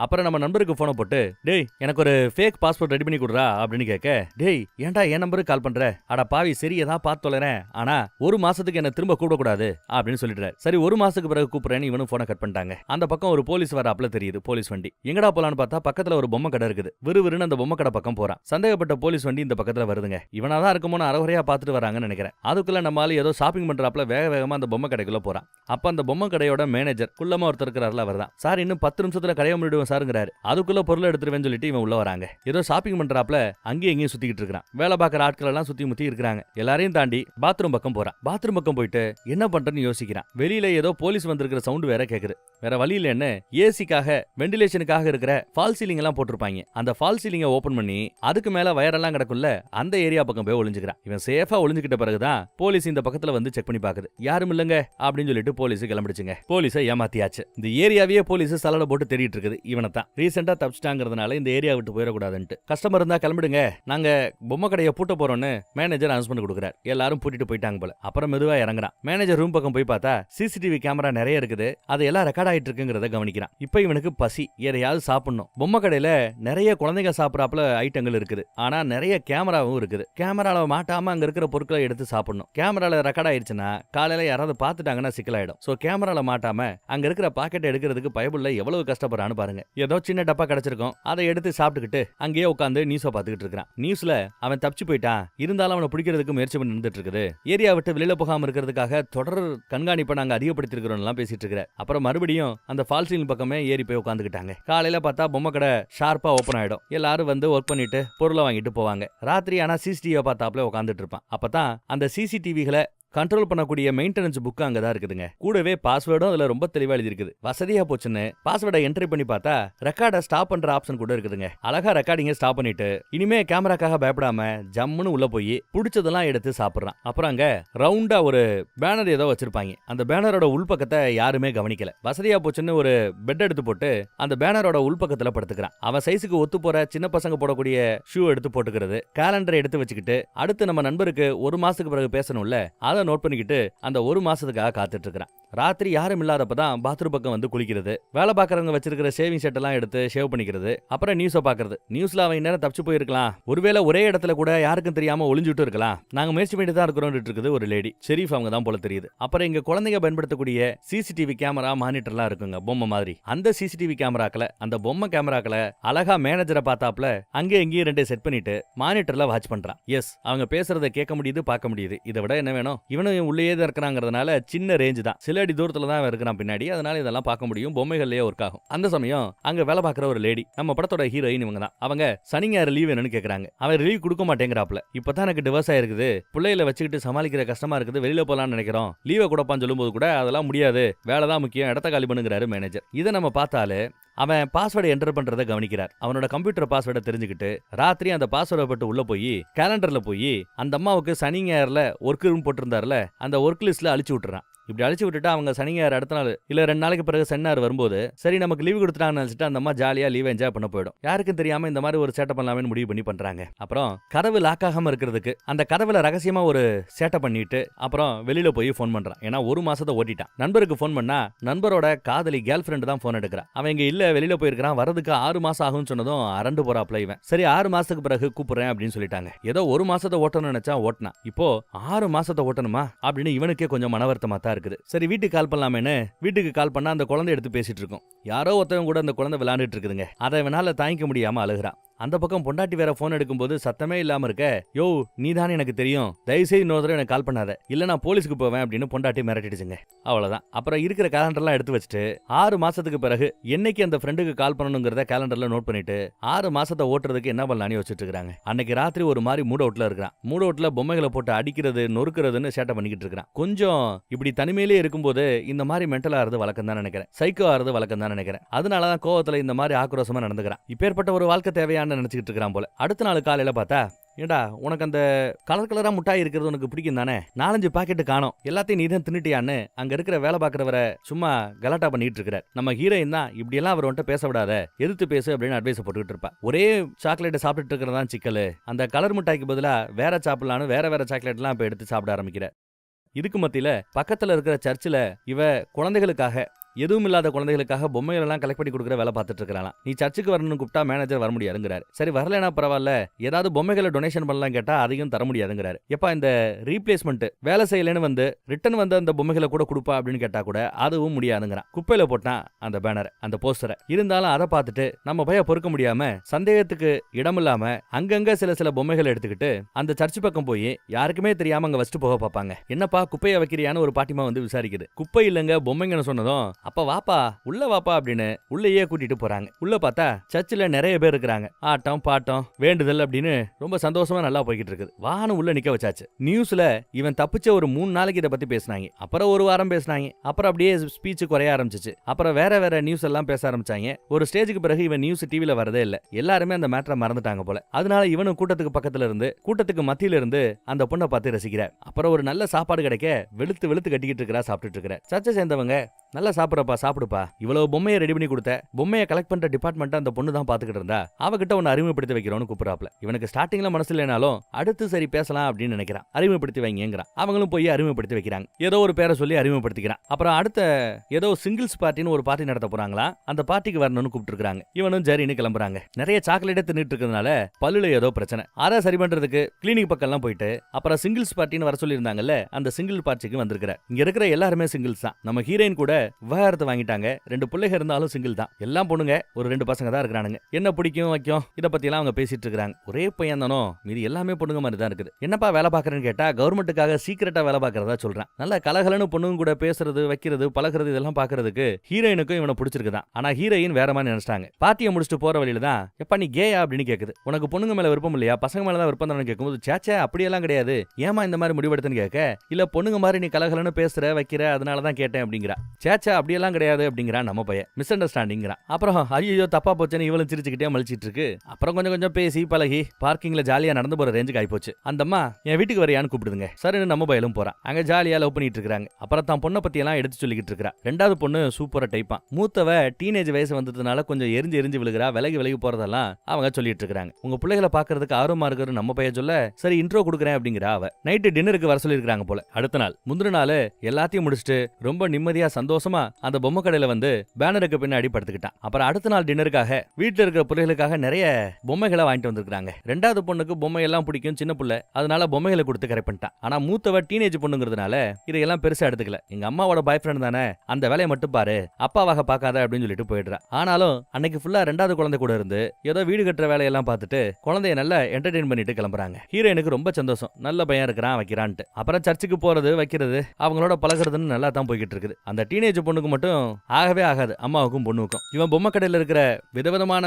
அப்புறம் நம்ம நண்பருக்கு போனை போட்டு டேய் எனக்கு ஒரு ஃபேக் பாஸ்போர்ட் ரெடி பண்ணி கொடுறா அப்படின்னு கேட்க, டேய் ஏன்டா என் நம்பருக்கு கால் பண்ற? அட பாவி, சரி ஏதாவது பார்த்து தொலைறேன், ஆனா ஒரு மாசத்துக்கு என்ன திரும்ப கூப்பிடக்கூடாது அப்படின்னு சொல்லிடுறாரு. சரி ஒரு மாசத்துக்கு பிறகு கூப்பிடுறேன்னு இவனும் போனை கட் பண்ணிட்டாங்க. அந்த பக்கம் ஒரு போலீஸ் வர அப்பல தெரியுது. போலீஸ் வண்டி எங்கடா போலான்னு பார்த்தா பக்கத்துல ஒரு பொம்மை கடை இருக்குது. விறுவிறுன்னு அந்த பொம்மை கடை பக்கம் போறான். சந்தேகப்பட்ட போலீஸ் வண்டி இந்த பக்கத்துல வருதுங்க. இவனாதான் இருக்குமோன்னு அறகுறையா பார்த்துட்டு வராங்கன்னு நினைக்கிறேன். அதுக்குள்ள நம்மளால ஏதோ ஷாப்பிங் பண்றாப்ல வேக வேகமா அந்த பொம்மை கடைக்குள்ள போறான். அப்ப அந்த பொம்மை கடையோட மேனேஜர் குள்ளமா ஒருத்தர் இருக்கிறாருல, அவர் தான். சார் இன்னும் 10 நிமிஷத்துல கடையை முடிடுவேன் சாருங்கிறாரு. அதுக்குள்ள பொருள் எடுத்துருவேன்னு சொல்லிட்டு இவன் உள்ள வராங்க. ஏதோ ஷாப்பிங் பண்றாப்ல அங்கேயும் எங்கேயும் சுத்திக்கிட்டு இருக்கான். வேலை பார்க்குற ஆட்கள் எல்லாம் சுத்தி முத்தி இருக்காங்க. எல்லாரையும் தாண்டி பாத்ரூம் பக்கம் போறான். பாத்ரூம் பக்கம் போயிட்டு என்ன பண்றேன்னு யோசிக்கிறான். வெளியில ஏதோ போலீஸ் வந்திருக்கிற சவுண்ட் வேற கேக்குது. வேற வழி இல்லன்னு ஏசிக்காக வெண்டிலேஷனுக்காக இருக்கிற ஃபால் சீலிங் எல்லாம் போட்டிருப்பாங்க. அந்த ஃபால் சீலிங்கை ஓபன் பண்ணி அதுக்கு மேல வயரெல்லாம் கிடக்குள்ள அந்த ஏரியா பக்கம் போய் ஒளிஞ்சுக்கிறான். இவன் சேஃபா ஒளிஞ்சுக்கிட்ட பிறகுதான் போலீஸ் இந்த பக்கத்துல வந்து செக் பண்ணி பாக்குது. யாரும் இல்லங்க அப்படின்னு சொல்லிட்டு போலீஸ் கிளம்பிடுச்சுங்க. போலீஸை ஏமாத்தியாச்சு. இந்த ஏரியாவே போலீஸ் சலடை போட்டு தேடிட்டு இருக்குது. இவனை தான் ரீசெண்டா தப்பிச்சிட்டாங்கிறதுனால இந்த ஏரியா விட்டு போயிடக்கூடாதுன்ட்டு. கஸ்டமர் இருந்தா கிளம்பிடுங்க, நாங்க பொம்மை கடையை பூட்ட போறோம்னு மேனேஜர் அனௌன்ஸ்மெண்ட் கொடுக்குறாரு. எல்லாரும் பூட்டிட்டு போயிட்டாங்க போல. அப்புறம் மெதுவா இறங்குறான். மேனேஜர் ரூம் பக்கம் போய் பார்த்தா சிசிடிவி கேமரா நிறைய இருக்குது. அதெல்லாம் ரெக்கார்ட் ஆயிட்டு இருக்குங்கிறத கவனிக்கிறான். இப்ப இவனுக்கு பசி, எதையாவது சாப்பிடணும். பொம்மை கடையில நிறைய குழந்தைங்க சாப்பிடறாப்புல ஐட்டங்கள் இருக்குது. ஆனா நிறைய கேமராவும் இருக்குது. கேமரால மாட்டாம அங்க இருக்கிற பொருட்களை எடுத்து சாப்பிடணும். கேமரால ரெக்கார்ட் ஆயிடுச்சுன்னா காலையில யாராவது பார்த்துட்டாங்கன்னா சிக்கலாயிடும். சோ கேமரால மாட்டாம அங்க இருக்கிற பாக்கெட் எடுக்கிறதுக்கு பயபுள்ள எவ்வளவு கஷ்டப்படுறான்னு பாருங்க. ஏதோ சின்ன டப்பா கிடைச்சிருக்கும், அதை எடுத்து சாப்பிட்டுக்கிட்டு அங்கேயே உட்காந்து நியூஸை பார்த்துக்கிட்டு இருக்கான். நியூஸ்ல அவன் தப்பிச்சு போயிட்டான், இருந்தாலும் அவனை பிடிக்கிறதுக்கு முயற்சி பண்ணி நின்றுட்டு இருக்குது. ஏரியா விட்டு வெளியில போகாம இருக்கிறதுக்காக தொடர் கண்காணிப்பை நாங்க அதிகப்படுத்திருக்கிறோம் பேசிட்டு இருக்கிற. அப்புறம் மறுபடியும் அந்த ஃபால்சீலிங் பக்கமே ஏறி போய் உட்காந்துக்கிட்டாங்க. காலையில பார்த்தா பொம்மை கடை ஷார்ப்பா ஓப்பன் ஆயிடும். எல்லாரும் வந்து ஒர்க் பண்ணிட்டு பொருளை வாங்கிட்டு போவாங்க. ராத்திரி ஆனா சிசிடிவியை பார்த்தாப்புல உட்காந்துட்டு இருப்பான். அப்பதான் அந்த சிசிடிவிகளை கண்ட்ரோல் பண்ணக்கூடிய மெயின்டெனன்ஸ் புக் அங்கதான் இருக்குதுங்க. கூடவே பாஸ்வேர்டும் அதுல ரொம்ப தெளிவா எழுதி இருக்குது. வசதியா போச்சுன்னு பாஸ்வேர்டை என்ட்ரி பண்ணி பார்த்தா ரெக்கார்டை ஸ்டாப் பண்ற ஆப்ஷன் கூட இருக்குதுங்க. அழகா ரெக்கார்டிங்க ஸ்டாப் பண்ணிட்டு இனிமே கேமராக்காக பயப்படாம ஜம்முன்னு உள்ள போய் பிடிச்சதெல்லாம் எடுத்து சாப்பிடுறான். அப்புறம் அங்க ரவுண்டா ஒரு பேனர் ஏதோ வச்சிருப்பாங்க. அந்த பேனரோட உள்பக்கத்தை யாருமே கவனிக்கல. வசதியா போச்சுன்னு ஒரு பெட் எடுத்து போட்டு அந்த பேனரோட உள்பக்கத்துல படுத்துக்கிறான். அவன் சைஸுக்கு ஒத்து போற சின்ன பசங்க போடக்கூடிய ஷூ எடுத்து போட்டுக்கிறது. கேலண்டரை எடுத்து வச்சுக்கிட்டு அடுத்து நம்ம நண்பருக்கு ஒரு மாசத்துக்கு பிறகு பேசணும்ல, அதை நோட் பண்ணிக்கிட்டு அந்த ஒரு மாசத்துக்காக காத்துட்டு இருக்கிறான். ராத்திரி யாரும் இல்லாதப்பதான் பாத்ரூம் பக்கம் வந்து குளிக்கிறது. வேலை பார்க்கறவங்க வச்சிருக்கிற ஷேவிங் செட் எல்லாம் எடுத்து ஷேவ் பண்ணிக்கிறது. அப்புறம் நியூஸை பாக்குறது. நியூஸ்ல அவன் நேரம் தப்பிச்சு போயிருக்கலாம், ஒருவேளை ஒரே இடத்துல கூட யாருக்கும் தெரியாம ஒளிஞ்சுட்டு இருக்கலாம், நாங்க முயற்சி பண்ணிட்டு தான் இருக்கிறோம் இருக்குது ஒரு லேடி. ஷெரீஃப் அவங்க தான் போல தெரியுது. அப்புறம் இங்க குழந்தைங்க பயன்படுத்தக்கூடிய சிசிடிவி கேமரா மானிட்டர்லாம் இருக்குங்க பொம்மை மாதிரி. அந்த சிசிடிவி கேமராக்களை அந்த பொம்மை கேமராக்களை அழகா மேனேஜரை பார்த்தாப்ல அங்கே எங்கேயும் ரெண்டே செட் பண்ணிட்டு மானிட்டர்ல வாட்ச் பண்றான். எஸ், அவங்க பேசுறதை கேட்க முடியுது, பார்க்க முடியுது. இதை விட என்ன வேணும்? இவனும் உள்ளேயே தான் இருக்கிறாங்கிறதுனால சின்ன ரேஞ்சு தான், சில அடி தூரத்துல தான் இருக்கிறான் பின்னாடி. அதனால இதெல்லாம் பார்க்க முடியும், பொம்மைகள்லயே ஒர்க் ஆகும். அந்த சமயம் அங்க வேலை பார்க்குற ஒரு லேடி, நம்ம படத்தோட ஹீரோயின் இவங்க தான். அவங்க சனி ஞாயிறு லீவ் வேணும்னு கேக்குறாங்க. அவன் ரிலீவ் கொடுக்க மாட்டேங்கிறாப்ல. இப்பதான் எனக்கு டிவோர்ஸ் ஆயிருக்குது, பிள்ளைகளை வச்சுக்கிட்டு சமாளிக்கிற கஷ்டமா இருக்குது, வெளியில போலாம்னு நினைக்கிறோம், லீவை கொடுப்பான்னு சொல்லும்போது கூட அதெல்லாம் முடியாது, வேலை தான் முக்கியம், இடத்த காலி பண்ணுங்கிறாரு மேனேஜர். இதை நம்ம பார்த்தாலே அவன் பாஸ்வேர்டை என்டர் பண்றதை கவனிக்கிறார். அவனோட கம்ப்யூட்டர் பாஸ்வேர்டை தெரிஞ்சுக்கிட்டு ராத்திரி அந்த பாஸ்வேர்டை பட்டு உள்ள போய் கேலண்டர்ல போய் அந்த அம்மாவுக்கு சனி ஞாயிறுல ஒர்க் ரூம் போட்டிருந்தாருல அந்த ஒர்க் லிஸ்ட்ல அழிச்சு விட்டுறான். இப்படி அழிச்சு விட்டுட்டு அவங்க சனி ஞாயிறு அடுத்த நாள் இல்ல 2 நாளைக்கு பிறகு சனி ஞாயிறு வரும்போது சரி நமக்கு லீவு கொடுத்துட்டாங்கன்னு நினைச்சிட்டு அந்த அம்மா ஜாலியா லீவ் என்ஜாய் பண்ண போயிடும். யாருக்கும் தெரியாம இந்த மாதிரி ஒரு சேட்டை பண்ணலாமே முடிவு பண்ணி பண்றாங்க. அப்புறம் கதவு லாக் ஆகாம இருக்கிறதுக்கு அந்த கதவுல ரகசியமா ஒரு சேட்டை பண்ணிட்டு அப்புறம் வெளியில போய் போன் பண்றான். ஏன்னா 1 மாசத்தை ஓட்டிட்டான். நண்பருக்கு போன் பண்ணா நண்பரோட காதலி கேர்ள் ஃபிரெண்ட் தான் போன் எடுக்கிறான். அவன் இங்க இல்ல வெளியில போயிருக்கான், வரதுக்கு 6 மாசம் ஆகும்னு சொன்னதும் அரண்டு போறாப்ல இவன். சரி 6 மாசத்துக்கு பிறகு கூப்பிடுறேன் அப்படின்னு சொல்லிட்டாங்க. ஏதோ 1 மாசத்தை ஓட்டணும்னு நினைச்சா ஓட்டினா, இப்போ 6 மாசத்தை ஓட்டணுமா அப்படின்னு இவனுக்கே கொஞ்சம் மனவர்த்தமா தான் இருக்குது. சரி வீட்டுக்கு கால் பண்ணலாமேன்னு வீட்டுக்கு கால் பண்ணா அந்த குழந்தை எடுத்து பேசிட்டு இருக்கோம். யாரோ ஒருத்தவங்க கூட அந்த குழந்தை விளையாண்டுட்டு இருக்குதுங்க. அதை இவனால தாங்கிக்க முடியாம அழுகுறான். அந்த பக்கம் பொண்டாட்டி வேற போன் எடுக்கும்போது சத்தமே இல்லாம இருக்க, யோ நீதானே எனக்கு தெரியும், தயவுசெய்து இன்னொரு தடவை எனக்கு கால் பண்ணாத, இல்ல நான் போலீஸ்க்கு போவேன் அப்படின்னு பொண்டாட்டி மிரட்டிடுச்சுங்க. அவ்வளவுதான். அப்புறம் இருக்கிற கேலண்டர்லாம் எடுத்து வச்சுட்டு 6 மாசத்துக்கு பிறகு என்னைக்கு அந்த ஃப்ரெண்டுக்கு கால் பண்ணணுங்கிறத கேலண்டர்ல நோட் பண்ணிட்டு 6 மாசத்தை ஓட்டுறதுக்கு என்ன பண்ணலான்னு யோசிச்சுட்டு இருக்காங்க. அன்னைக்கு ராத்திரி ஒரு மாதிரி மூட் அவுட்ல இருக்கிறான். மூட் அவுட்ல பொம்மைகளை போட்டு அடிக்கிறது நொறுக்கிறதுன்னு சேட்டை பண்ணிக்கிட்டு இருக்கான். கொஞ்சம் இப்படி தனிமையிலே இருக்கும்போது இந்த மாதிரி மென்டலா ஆறது வழக்கம் தான் நினைக்கிறேன், சைக்கோ ஆறது வழக்கம் தான் நினைக்கிறேன். அதனாலதான் கோவத்துல இந்த மாதிரி ஆக்ரோஷமா நடந்துக்கிறான். இப்பேற்பட்ட ஒரு வாழ்க்கை தேவையான நினைச்சுக்கிட்டு இருக்கிறான் போல. அடுத்த நாள் காலையில பார்த்தா, ஏண்டா உனக்கு அந்த கலர் கலரா முட்டாய் இருக்கிறது உனக்கு பிடிக்கும் தானே, 4-5 பாக்கெட்டு காணோம், எல்லாத்தையும் நீ தான் தின்னுட்டியான்னு அங்க இருக்கிற வேலை பாக்குறவரை சும்மா கலாட்டா பண்ணிட்டு இருக்கிறார். நம்ம ஹீரோயின் தான் இப்படி எல்லாம் அவர் வந்துட்டு பேச விடாத, எதிர்த்து பேசு அப்படின்னு அட்வைஸ் போட்டுக்கிட்டு இருப்பா. ஒரே சாக்லேட்டை சாப்பிட்டுட்டு இருக்கிறதான் சிக்கல், அந்த கலர் முட்டாய்க்கு பதிலா வேற சாப்பிடலான்னு வேற சாக்லேட்லாம் இப்ப எடுத்து சாப்பிட ஆரம்பிக்கிற. இதுக்கு மத்தியில பக்கத்துல இருக்கிற சர்ச்சில் இவ குழந்தைகளுக்காக எதுவும் இல்லாத குழந்தைகளுக்காக பொம்மைகள் எல்லாம் கலெக்ட் பண்ணி கொடுக்குற வேலை பார்த்துட்டு இருக்கான். நீ சர்ச்சுக்கு வரணும்னு கூப்பிட்டா மேனேஜர் வர முடியாதுங்கிறாரு. சரி வரலனா பரவாயில்ல, ஏதாவது பொம்மைகளை டொனேஷன் பண்ணலாம் கேட்டா அதையும் தர முடியாதுங்கிறாரு. எப்பா இந்த ரீப்ளேஸ்மெண்ட் வேலை செய்யலன்னு வந்து ரிட்டர்ன் வந்து அந்த பொம்மைகளை கூட கொடுப்பா அப்படின்னு கேட்டா கூட அதுவும் முடியாதுங்கிறான். குப்பையில போட்டான் அந்த பேனரை, அந்த போஸ்டரை. இருந்தாலும் அதை பார்த்துட்டு நம்ம பைய பொறுக்க முடியாம சந்தேகத்துக்கு இடமில்லாம அங்கங்க சில பொம்மைகளை எடுத்துக்கிட்டு அந்த சர்ச்சு பக்கம் போய் யாருக்குமே தெரியாம அங்க வச்சுட்டு போக பார்ப்பாங்க. என்னப்பா குப்பையை வைக்கிறியான்னு ஒரு பாட்டிமா வந்து விசாரிக்குது. குப்பை இல்லைங்க பொம்மைங்கன்னு சொன்னதும், அப்ப வாப்பா உள்ள வாப்பா அப்படின்னு உள்ளேயே கூட்டிட்டு போறாங்க. உள்ள பார்த்தா சர்ச்சில் நிறைய பேர் இருக்கிறாங்க. ஆட்டம் பாட்டம் வேண்டுதல் அப்படின்னு ரொம்ப சந்தோஷமா நல்லா போய்கிட்டு இருக்குது. வாகனம் உள்ள நிக்க வச்சாச்சு. நியூஸ்ல இவன் தப்பிச்ச ஒரு 3 நாளைக்கு இதை பத்தி பேசினாங்க. அப்புறம் ஒரு வாரம் பேசினாங்க. அப்புறம் அப்படியே ஸ்பீச் குறைய ஆரம்பிச்சிச்சு. அப்புறம் வேற நியூஸ் எல்லாம் பேச ஆரம்பிச்சாங்க. ஒரு ஸ்டேஜுக்கு பிறகு இவன் நியூஸ் டிவில வரதே இல்ல. எல்லாருமே அந்த மேட்டரை மறந்துட்டாங்க போல. அதனால இவனும் கூட்டத்துக்கு பக்கத்துல இருந்து கூட்டத்துக்கு மத்தியில இருந்து அந்த பொண்ணை பார்த்து ரசிக்கிறார். அப்புறம் ஒரு நல்ல சாப்பாடு கிடைக்க வெளுத்து கட்டிக்கிட்டு இருக்கிறா, சாப்பிட்டுட்டு இருக்கிறார். சர்ச்சை சேர்ந்தவங்க நல்லா சாப்பிடுப்பா, இவ்வளவு பொம்மையை ரெடி பண்ணி கொடுத்த, பொம்மையை கலெக்ட் பண்ற டிபார்ட்மெண்ட் அந்த பொண்ணு தான் பாத்துக்கிட்டு இருந்தா, அவகிட்ட ஒன்னு அறிமுகப்படுத்தி வைக்கிறோம்னு கூப்பிடாப்ல. இவனுக்கு ஸ்டார்டிங்ல மனசு இல்லைனாலும் அடுத்து சரி பேசலாம் அப்படின்னு நினைக்கிறான். அறிமுகப்படுத்தி வைங்கிறான். அவங்களும் போய் அறிமுகப்படுத்தி வைக்கிறாங்க. ஏதோ ஒரு பேரை சொல்லி அறிமுகப்படுத்திக்கிறான். அப்புறம் அடுத்த ஏதோ சிங்கிள்ஸ் பார்ட்டின்னு ஒரு பார்ட்டி நடத்த போறாங்களா, அந்த பார்ட்டிக்கு வரணும்னு கூப்பிட்டு இருக்காங்க. இவனும் சரின்னு கிளம்புறாங்க. நிறைய சாக்லேட்டை தின்னுட்டு இருக்கிறதுனால பல்லுல ஏதோ பிரச்சனை. அதை சரி பண்றதுக்கு கிளினிக் பக்கம் எல்லாம் போயிட்டு அப்புறம் சிங்கிள்ஸ் பார்ட்டின்னு வர சொல்லி இருந்தாங்கல்ல, அந்த சிங்கிள் பார்ட்டிக்கு வந்திருக்கிற. இங்க இருக்கிற எல்லாருமே சிங்கிள்ஸ் தான். நம்ம ஹீரோயின் கூட விவாகரத்து வாங்கிட்டாங்க. 2 பிள்ளைங்க இருந்தாலும் சிங்கிள் தான். எல்லாம் பொண்ணுங்க, ஒரு 2 பசங்க தான் இருக்கிறானுங்க. என்ன பிடிக்கும் வைக்கும் இத பத்தி எல்லாம் அவங்க பேசிட்டு இருக்காங்க. ஒரே பையன் தானோ, மீதி எல்லாமே பொண்ணுங்க மாதிரி தான் இருக்குது. என்னப்பா வேலை பாக்குறேன்னு கேட்டா கவர்மெண்ட்டுக்காக சீக்கிரட்டா வேலை பாக்குறதா சொல்றான். நல்ல கலகலன்னு பொண்ணுங்க கூட பேசுறது வைக்கிறது பழகிறது இதெல்லாம் பாக்குறதுக்கு ஹீரோயினுக்கும் இவனை பிடிச்சிருக்குதான். ஆனா ஹீரோயின் வேற மாதிரி நினைச்சிட்டாங்க. பார்ட்டியை முடிச்சுட்டு போற வழியில தான், எப்பா நீ கேயா அப்படின்னு கேக்குது. உனக்கு பொண்ணுங்க மேல விருப்பம் இல்லையா, பசங்க மேல தான் விருப்பம் தான் கேட்கும்போது, சேச்சே அப்படியெல்லாம் கிடையாது, ஏமா இந்த மாதிரி முடிவெடுத்துன்னு கேட்க, இல்ல பொண்ணுங்க மாதிரி நீ கலகலன்னு பேசுற வைக்கிற அதனாலதான் கேட்டேன் அப்படிங்கிறா. சேச்சா அப்படியெல்லாம் கிடையாது அப்படிங்கிறான் நம்ம பையன். மிஸ் அண்டர்ஸ்டாண்டிங்கிறான். அப்புறம் ஐயோ தப்பா போச்சுன்னு இவளும் சிரிச்சுக்கிட்டே மலிச்சிட்டு இருக்கு. அப்புறம் கொஞ்சம் பேசி பழகி பார்க்கிங்ல ஜாலியா நடந்து போற ரேஞ்சுக்கு ஆயிப்போச்சு. அந்த அம்மா என் வீட்டுக்கு வரையான்னு கூப்பிடுதுங்க. சரின்னு நம்ம பையலும் போறான். அங்க ஜாலியா லவ் பண்ணிட்டு இருக்காங்க. அப்புறம் தான் பொண்ணை பத்தி எல்லாம் எடுத்து சொல்லிக்கிட்டு இருக்கா. 2வது பொண்ணு சூப்பரா டைப்பான். மூத்தவ டீனேஜ் வயசு வந்ததுனால கொஞ்சம் எரிஞ்சு விழுகிறா, விலகி போறதெல்லாம் அவங்க சொல்லிட்டு இருக்காங்க. உங்க பிள்ளைகளை பாக்குறதுக்கு ஆர்வமா இருக்கிறது நம்ம பையன் சொல்ல, சரி இன்ட்ரோ கொடுக்குறேன் அப்படிங்கிற அவ. நைட்டு டின்னருக்கு வர சொல்லி இருக்காங்க போல. அடுத்த நாள் முந்தின நாள் எல்லாத்தையும் முடிச்சுட்டு ரொம்ப நிம்மதியா சந்தோஷமா அந்த பொம்மை கடையில வந்து பேனருக்கு பின்னாடி படுத்துக்கிட்டான். அப்புறம் அடுத்த நாள் டின்னருக்காக வீட்டுல இருக்கிற பிள்ளைகளுக்காக நிறைய பொம்மைகளை வாங்கிட்டு வந்திருக்காங்க. 2வது பொண்ணுக்கு பொம்மை எல்லாம் பிடிக்கும், சின்ன புள்ள, அதனால பொம்மைகளை கொடுத்து கரெக்ட் பண்ணிட்டான். ஆனா மூத்தவ டீனேஜ் பொண்ணுங்கிறதுனால இதையெல்லாம் பெருசா எடுத்துக்கல. எங்க அம்மாவோட பாய் ஃப்ரெண்ட் தானே, அந்த வேலையை மட்டும் பாரு, அப்பாவாக பார்க்காத அப்படின்னு சொல்லிட்டு போயிடுறா. ஆனாலும் அன்னைக்கு ஃபுல்லா 2வது குழந்தை கூட இருந்து ஏதோ வீடு கட்டுற வேலையெல்லாம் பார்த்துட்டு குழந்தைய நல்லா என்டர்டெயின் பண்ணிட்டு கிளம்புறாங்க. ஹீரோயினுக்கு ரொம்ப சந்தோஷம், நல்ல பையன் இருக்கிறான் வைக்கிறான்ட்டு. அப்புறம் சர்ச்சுக்கு போறது வைக்கிறது அவங்களோட பழகிறதுன்னு நல்லா தான் போய்கிட்டு இருக்குது. அந்த டீனேஜ் பொண்ணுக்கு பொண்ணுக்கு மட்டும் ஆகவே ஆகாது, அம்மாவுக்கும் பொண்ணுக்கும். இவன் பொம்மை கடையில இருக்கிற விதவிதமான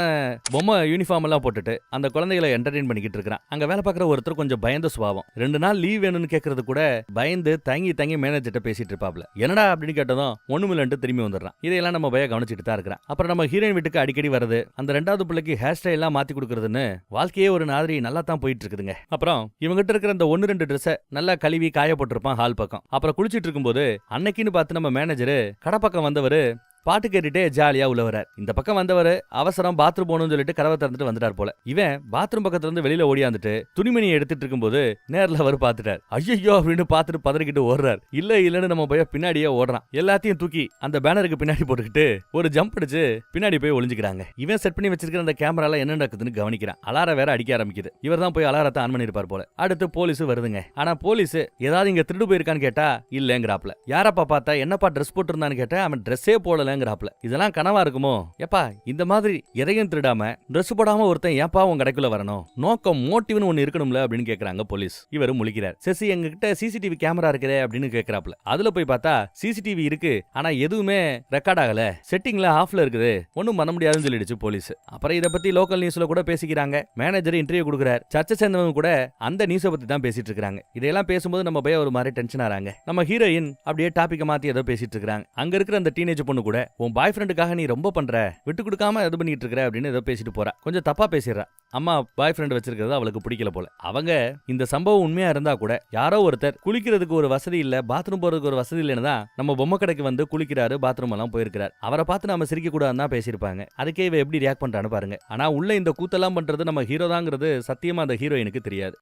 பொம்மை யூனிஃபார்ம் எல்லாம் போட்டுட்டு அந்த குழந்தைகளை என்டர்டெயின் பண்ணிக்கிட்டு இருக்கான். அங்க வேலை பார்க்குற ஒருத்தர் கொஞ்சம் பயந்த சுபாவம். 2 நாள் லீவ் வேணும்னு கேட்கறது கூட பயந்து தங்கி தங்கி மேனேஜர்ட்ட பேசிட்டு இருப்பாப்ல. என்னடா அப்படின்னு கேட்டதும் ஒண்ணுமில்லன்ட்டு திரும்பி வந்துடுறான். இதையெல்லாம் நம்ம பையன் கவனிச்சுட்டு தான் இருக்கிறான். அப்புறம் நம்ம ஹீரோயின் வீட்டுக்கு அடிக்கடி வருது, அந்த 2வது பிள்ளைக்கு ஹேர் ஸ்டைல் எல்லாம் மாத்தி கொடுக்கறதுன்னு வாழ்க்கையே ஒரு மாதிரி நல்லா தான் போயிட்டு இருக்குதுங்க. அப்புறம் இவங்கிட்ட இருக்கிற அந்த 1-2 ட்ரெஸ் நல்லா கழுவி காய போட்டிருப்பான் ஹால் பக்கம். அப்புறம் குளிச்சிட்டு இருக்கும்போது அன்னைக்குன்னு பார்த்து நம்ம மேனேஜர் கடை பக்கம் வந்தவர் பாட்டு கேட்டுட்டே ஜாலியா உள்ள வரார். இந்த பக்கம் வந்தவர் அவசரம் பாத்ரூம் போகணும்னு சொல்லிட்டு கதவை திறந்துட்டு வந்துட்டார் போல. இவன் பாத்ரூம் பக்கத்துல இருந்து வெளியில ஓடியாந்துட்டு துணிமணியை எடுத்துட்டு இருக்கும்போது நேர்ல அவர் பாத்துட்டார். ஐயோ அப்படின்னு பாத்துட்டு பதறிக்கிட்டு ஓடுறார். இல்லன்னு நம்ம போய் பின்னாடியே ஓடுறான். எல்லாத்தையும் தூக்கி அந்த பேனருக்கு பின்னாடி போட்டுக்கிட்டு ஒரு ஜம்ப் அடிச்சு பின்னாடி போய் ஒளிஞ்சுக்கிறாங்க. இவன் செட் பண்ணி வச்சிருக்கிற அந்த கேமரால என்ன நடக்குதுன்னு கவனிக்கிறான். அலாரம் வேற அடிக்க ஆரம்பிக்குது. இவர் தான் போய் அலாரத்தை ஆன் பண்ணிருப்பார் போல. அடுத்து போலீஸ் வருதுங்க. ஆனா போலீஸ் ஏதாவது இங்க திருடு போயிருக்கான்னு கேட்டா இல்லங்கிறாப்ல. யாரப்பா பார்த்தா என்னப்பா ட்ரெஸ் போட்டிருந்தான்னு கேட்டா அவன் ட்ரெஸ்ஸே போடல. இதெல்லாம் கனவா இருக்குமோ? எப்பா இந்த மாதிரி எதையும் திருடாம ட்ரெஸ் போடாம ஒருத்தன் ஏப்பா உங்க கடைக்குள்ள வரணும்? நோக்கம் மோட்டிவ்னு ஒன்னு இருக்கணும்ல அப்படின்னு கேக்குறாங்க போலீஸ். இவரு முழிக்கிறார். சசி எங்க கிட்ட சிசிடிவி கேமரா இருக்குதே அப்படின்னு கேக்குறாப்ல. அதுல போய் பார்த்தா சிசிடிவி இருக்கு, ஆனா எதுவுமே ரெக்கார்ட் ஆகல, செட்டிங்ல ஆஃப்ல இருக்குது, ஒன்னும் பண்ண முடியாதுன்னு சொல்லிடுச்சு போலீஸ். அப்புறம் இத பத்தி லோக்கல் நியூஸ்ல கூட பேசிக்கிறாங்க. மேனேஜர் இன்டர்வியூ கொடுக்குறார். சர்ச்சை சேர்ந்தவங்க கூட அந்த நியூஸை பத்தி தான் பேசிட்டு இருக்காங்க. இதெல்லாம் பேசும்போது நம்ம போய் ஒரு மாதிரி டென்ஷன் ஆறாங்க. நம்ம ஹீரோயின் அப்படியே டாபிக் மாத்தி ஏதோ பேசிட்டு இருக்காங்க. அங்க இருக்கிற அந்த டீனேஜ் பொண்ணு கூட உன் பாய் ஃப்ரெண்டுக்காக நீ ரொம்ப பண்ற, விட்டு கொடுக்காம இது பண்ணிட்டு இருக்கிற அப்படின்னு ஏதோ பேசிட்டு போறா. கொஞ்சம் தப்பா பேசிடுறா. அம்மா பாய் ஃப்ரெண்ட் வச்சிருக்கிறது அவளுக்கு பிடிக்கல போல. அவங்க இந்த சம்பவம் உண்மையா இருந்தா கூட யாரோ ஒருத்தர் குளிக்கிறதுக்கு ஒரு வசதி இல்ல, பாத்ரூம் போறதுக்கு ஒரு வசதி இல்லைன்னு தான் நம்ம பொம்மை கடைக்கு வந்து குளிக்கிறாரு, பாத்ரூம் எல்லாம் போயிருக்கிறார். அவரை பார்த்து நம்ம சிரிக்க கூடாதுன்னு தான் பேசியிருப்பாங்க. அதுக்கே இவ எப்படி ரியாக்ட் பண்றான்னு பாருங்க. ஆனா உள்ள இந்த கூத்தெல்லாம் பண்றது நம்ம ஹீரோ தாங்கிறது சத்தியமா அந்த ஹீரோயினுக்கு தெரியாது.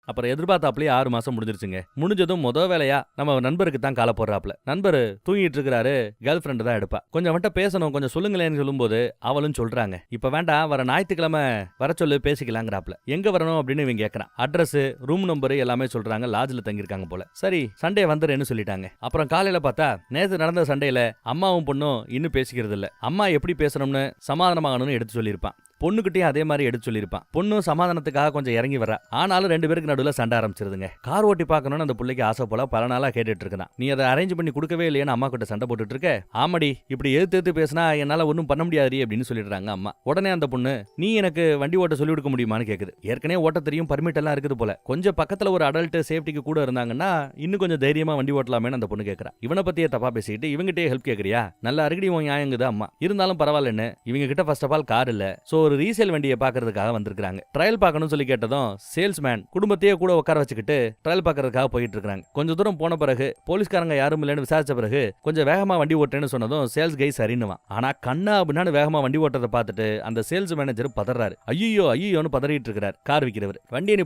அப்புறம் எதிர்பார்த்தாப்லயே 6 மாசம் முடிஞ்சிருச்சுங்க. முடிஞ்சதும் வேலையா நம்ம நண்பருக்கு தான் கால போடுறாப்ல. நண்பர் தூங்கிட்டு இருக்கிறாரு, கேர்ள் ஃப்ரெண்டு தான் எடுப்பா. கொஞ்சம் வந்துட்டு பேசணும், கொஞ்சம் சொல்லுங்களேன்னு சொல்லும்போது அவளும் சொல்றாங்க, இப்ப வேண்டாம், வர ஞாயிற்றுக்கிழமை வர சொல்லு பேசிக்கலாங்கிறாப்ல. எங்க வரணும் அப்படின்னு இவங்க கேட்கறான். அட்ரஸ், ரூம் நம்பர் எல்லாமே சொல்றாங்க. லாட்ஜ்ல தங்கியிருக்காங்க போல. சரி சண்டே வந்துடுறேன்னு சொல்லிட்டாங்க. அப்புறம் காலையில பார்த்தா நேத்து நடந்த சண்டையில அம்மாவும் பொண்ணும் இன்னும் பேசிக்கிறது இல்ல. அம்மா எப்படி பேசணும்னு சமாதானமாகணும்னு எடுத்து சொல்லியிருப்பான். பொண்ணுகிட்டையும் அதே மாதிரி எடுத்து சொல்லியிருப்பான். பொண்ணும் சமாதானத்துக்காக கொஞ்சம் இறங்கி வரா. ஆனாலும் 2 பேருக்கு நடுவில் சண்டை ஆரம்பிச்சிருதுங்க. கார் ஓட்டி பார்க்கணும்னு அந்த பிள்ளைக்கு ஆசை போல பல நாளா கேட்டுட்டு இருக்கான். நீ அதை அரேஞ்ச் பண்ணி கொடுக்கவே இல்லையேன்னு அம்மா கிட்ட சண்டை போட்டுட்டு இருக்க. ஆமாடி, இப்படி எதிர்த்து பேசினா என்னால ஒன்னும் பண்ண முடியாது அப்படின்னு சொல்லிடுறாங்க அம்மா. உடனே அந்த பொண்ணு, நீ எனக்கு வண்டி ஓட்ட சொல்லி கொடுக்க முடியுமான்னு கேக்குது. ஏற்கனவே ஓட்ட தெரியும், பர்மிட் எல்லாம் இருக்குது போல. கொஞ்சம் பக்கத்துல ஒரு அடல்ட் சேஃப்டிக்கு கூட இருந்தாங்கன்னா இன்னும் கொஞ்சம் தைரியமா வண்டி ஓட்டலாமேன்னு அந்த பொண்ணு கேட்கறா. இவனை பத்தியே தப்பா பேசிட்டு இவங்கிட்டே ஹெல்ப் கேக்குறியா? நல்லா அருகடி உன் நியாயங்குது அம்மா. இருந்தாலும் பரவாயில்லன்னு இவங்க கிட்ட ஃபர்ஸ்ட் ஆஃப் ஆல் கார் இல்ல, சோ ஒரு ரீசேல் வண்டியை பார்க்கறதுக்காக வந்திருக்காங்க. ட்ரையல் பார்க்கணும்னு சொல்லி கேட்டதும் சேல்ஸ்மேன் குடும்பத்தையே கூட உட்கார வச்சுக்கிட்டு ட்ரையல் பார்க்கறதுக்காக போயிட்டு இருக்காங்க. கொஞ்சம் தூரம் போன பிறகு போலீஸ்காரங்க யாரும் இல்லைன்னு விசாரிச்ச பிறகு கொஞ்சம் வேகமா வண்டி ஓட்டுறேன்னு சொன்னதும் சேல்ஸ் கை சரின்னுவான். ஆனா கண்ணா அப்படின்னு வேகமா வண்டி ஓட்டத்தை பார்த்துட்டு அந்த சேல்ஸ் மேனேஜர் பதறாரு. ஐயோன்னு பதறிட்டு இருக்கிறார். கார் விக்கிறவர் வண்டியை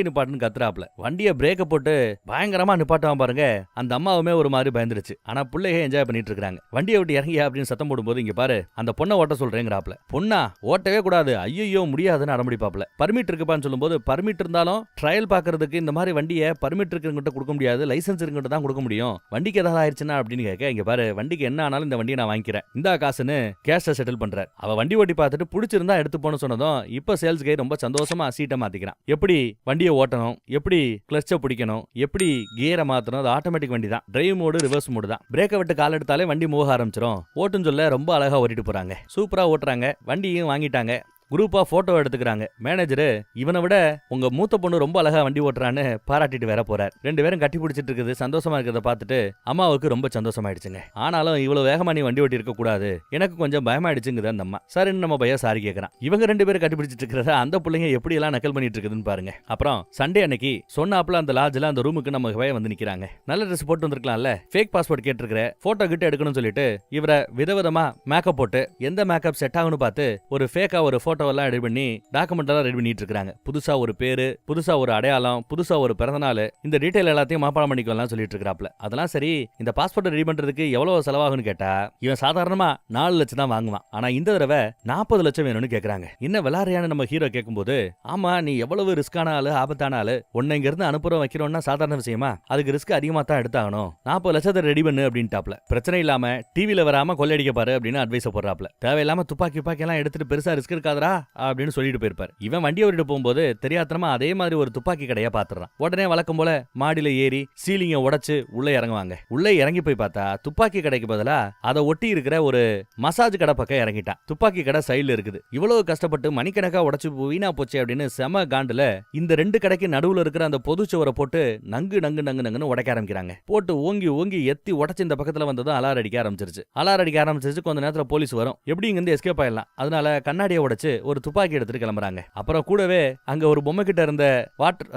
நிப்பாட்டுன்னு கத்துறாப்ல. வண்டியை பிரேக்க போட்டு பயங்கரமா நிப்பாட்டுவான் பாருங்க. அந்த அம்மாவுமே ஒரு மாதிரி பயந்துருச்சு. ஆனா பிள்ளைய என்ஜாய் பண்ணிட்டு இருக்காங்க. வண்டியை விட்டு இறங்கியா அப்படின்னு சத்தம் போடும்போது இங்க பாரு, அந்த பொண்ணை ஓட்ட சொல்றேங்கிறாப்ல. பொண்ணா ஓட்டவே கூடாது, ஐயோ முடியாதுன்னு அடம்பிடிப்பாப்ல. பர்மிட் இருக்குப்பான்னு சொல்லும்போது பர்மிட் இருந்தாலும் ட்ரையல் பார்க்கறதுக்கு இந்த மாதிரி வண்டியை பர்மிட் இருக்கிறவங்கிட்ட கொடுக்க முடியாது, லைசன்ஸ் இருக்கிறவங்கிட்ட தான் கொடுக்க முடியும். வண்டிக்கு ஏதாவது ஆயிடுச்சுன்னா அப்படின்னு கேட்க, இங்க பாரு, வண்டிக்கு என்ன ஆனாலும் இந்த வண்டியை நான் வாங்கிக்கிறேன், இந்த காசுன்னு கேஷை செட்டில் பண்றாரு. அவ வண்டி ஓட்டி பார்த்துட்டு பிடிச்சிருந்தா எடுத்து போன சொன்னதும் இப்ப சேல்ஸ் கை ரொம்ப சந்தோஷமா சீட்டை மாத்திக்கிறான். எப்படி வண்டியை ஓட்டணும், எப்படி கிளட்சை பிடிக்கணும், எப்படி கியரை மாத்தணும், அது ஆட்டோமேட்டிக் வண்டி தான். டிரைவ் மோடு ரிவர்ஸ் மோடு தான். பிரேக்கை விட்டு கால் எடுத்தாலே வண்டி மூவ ஆரம்பிச்சிடும். ஓட்டுன்னு சொல்ல ரொம்ப அழகா ஓட்டிட்டு போறாங்க. சூப்பரா ஓட்டுறாங்க. வண்டியும் வாங்கிட்டாங்க. குரூப்பா போட்டோ எடுத்துக்கிறாங்க. மேனேஜர், இவனை விட உங்க மூத்த பொண்ணு ரொம்ப அழகா வண்டி ஓட்டுறான்னு பாராட்டிட்டு வேற போறார். 2 பேரும் கட்டி பிடிச்சிட்டு இருக்குது. சந்தோஷமா இருக்கிறத பார்த்துட்டு அம்மாவுக்கு ரொம்ப சந்தோஷமாயிடுச்சுங்க. ஆனாலும் இவ்வளவு வேகமா நீ வண்டி ஓட்டி இருக்க கூடாது, எனக்கு கொஞ்சம் பயமாயிடுச்சுங்குது அந்த அம்மா. சரின்னு நம்ம பையன் சாரி கேட்கறான். இவங்க 2 பேரும் கட்டி பிடிச்சிட்டு இருக்கிறத அந்த பிள்ளைங்க எப்படி எல்லாம் நக்கல் பண்ணிட்டு இருக்குதுன்னு பாருங்க. அப்புறம் சண்டே அன்னைக்கு சொன்னாப்ல அந்த லாட்ஜ்ல அந்த ரூமுக்கு நம்ம பையன் வந்து நிக்கிறாங்க. நல்ல ட்ரெஸ் போட்டு வந்திருக்கலாம்ல, ஃபேக் பாஸ்போர்ட் கேட்டிருக்கிற, போட்டோ கிட்ட எடுக்கணும்னு சொல்லிட்டு இவரை விதவிதமா மேக்கப் போட்டு எந்த மேக்கப் செட் ஆகும்னு பார்த்து ஒரு ஃபேக்கா ஒரு போட்டோ எல்லாம் ரெடி பண்ணி டாக்குமெண்ட் எல்லாம் ரெடி பண்ணிட்டு இருக்காங்க. புதுசா ஒரு பேரு, புதுசா ஒரு அடையாளம், புதுசா ஒரு பிறந்தநாள், இந்த டீடைல் எல்லாத்தையும் மாப்பாடம் பண்ணிக்கலாம் சொல்லிட்டு இருக்காப்ல. அதெல்லாம் சரி, இந்த பாஸ்போர்ட் ரெடி பண்றதுக்கு எவ்வளவு செலவாகும்னு கேட்டா இவன் சாதாரணமா 4 லட்சம் தான் வாங்குவான். ஆனா இந்த தடவை 40 லட்சம் வேணும்னு கேக்குறாங்க. என்ன விளாடுறியான்னு நம்ம ஹீரோ கேட்கும்போது, ஆமா நீ எவ்வளவு ரிஸ்கான ஆளு, ஆபத்தான ஆளு, உன்னை இங்க இருந்து அனுப்புறோம் வைக்கிறோம்னா சாதாரண விஷயமா, அதுக்கு ரிஸ்க் அதிகமா தான் எடுத்தாகணும், 40 லட்சத்தை ரெடி பண்ணு அப்படின்ட்டாப்ல. பிரச்சனை இல்லாம டிவில வராம கொள்ளையடிக்க பாரு அப்படின்னு அட்வைஸ் போடுறாப்ல. தேவையில்லாம துப்பாக்கி எல்லாம் எடுத்துட்டு பெருசா ரிஸ்க் எடுக்காதரா அப்படின்னு சொல்லிட்டு போயிருப்பார். இவன் வண்டி ஓட்டிட்டு போகும்போது தெரியாத்தனமா அதே மாதிரி ஒரு துப்பாக்கி கடையை பாத்துறான். உடனே வழக்கம் போல மாடியில ஏறி சீலிங்க உடைச்சு உள்ள இறங்குவாங்க. உள்ள இறங்கி போய் பார்த்தா துப்பாக்கி கடைக்கு பதிலா அதை ஒட்டி இருக்கிற ஒரு மசாஜ் கடை பக்கம் இறங்கிட்டான். துப்பாக்கி கடை சைடுல இருக்குது. இவ்வளவு கஷ்டப்பட்டு மணிக்கணக்கா உடைச்சு வீணா போச்சு அப்படின்னு செம காண்டுல இந்த ரெண்டு கடைக்கு நடுவுல இருக்கிற அந்த பொது சுவரை போட்டு நங்கு நங்கு நங்கு நங்குன்னு உடைக்க ஆரம்பிக்கிறாங்க. போட்டு ஓங்கி ஓங்கி எத்தி உடைச்சு இந்த பக்கத்துல வந்ததும் அலாரம் அடிக்க ஆரம்பிச்சிருச்சு. கொஞ்ச நேரத்துல போலீஸ் வரும். எப்படி இங்க இருந்து எஸ்கேப் ஆயிடலாம். அதனால கண்ணாடியை உடைச்சு ஒரு துப்பாக்கி எடுத்துட்டு கிளம்புறாங்க. அப்புறம் கூடவே அங்க ஒரு பொம்மை கிட்ட இருந்த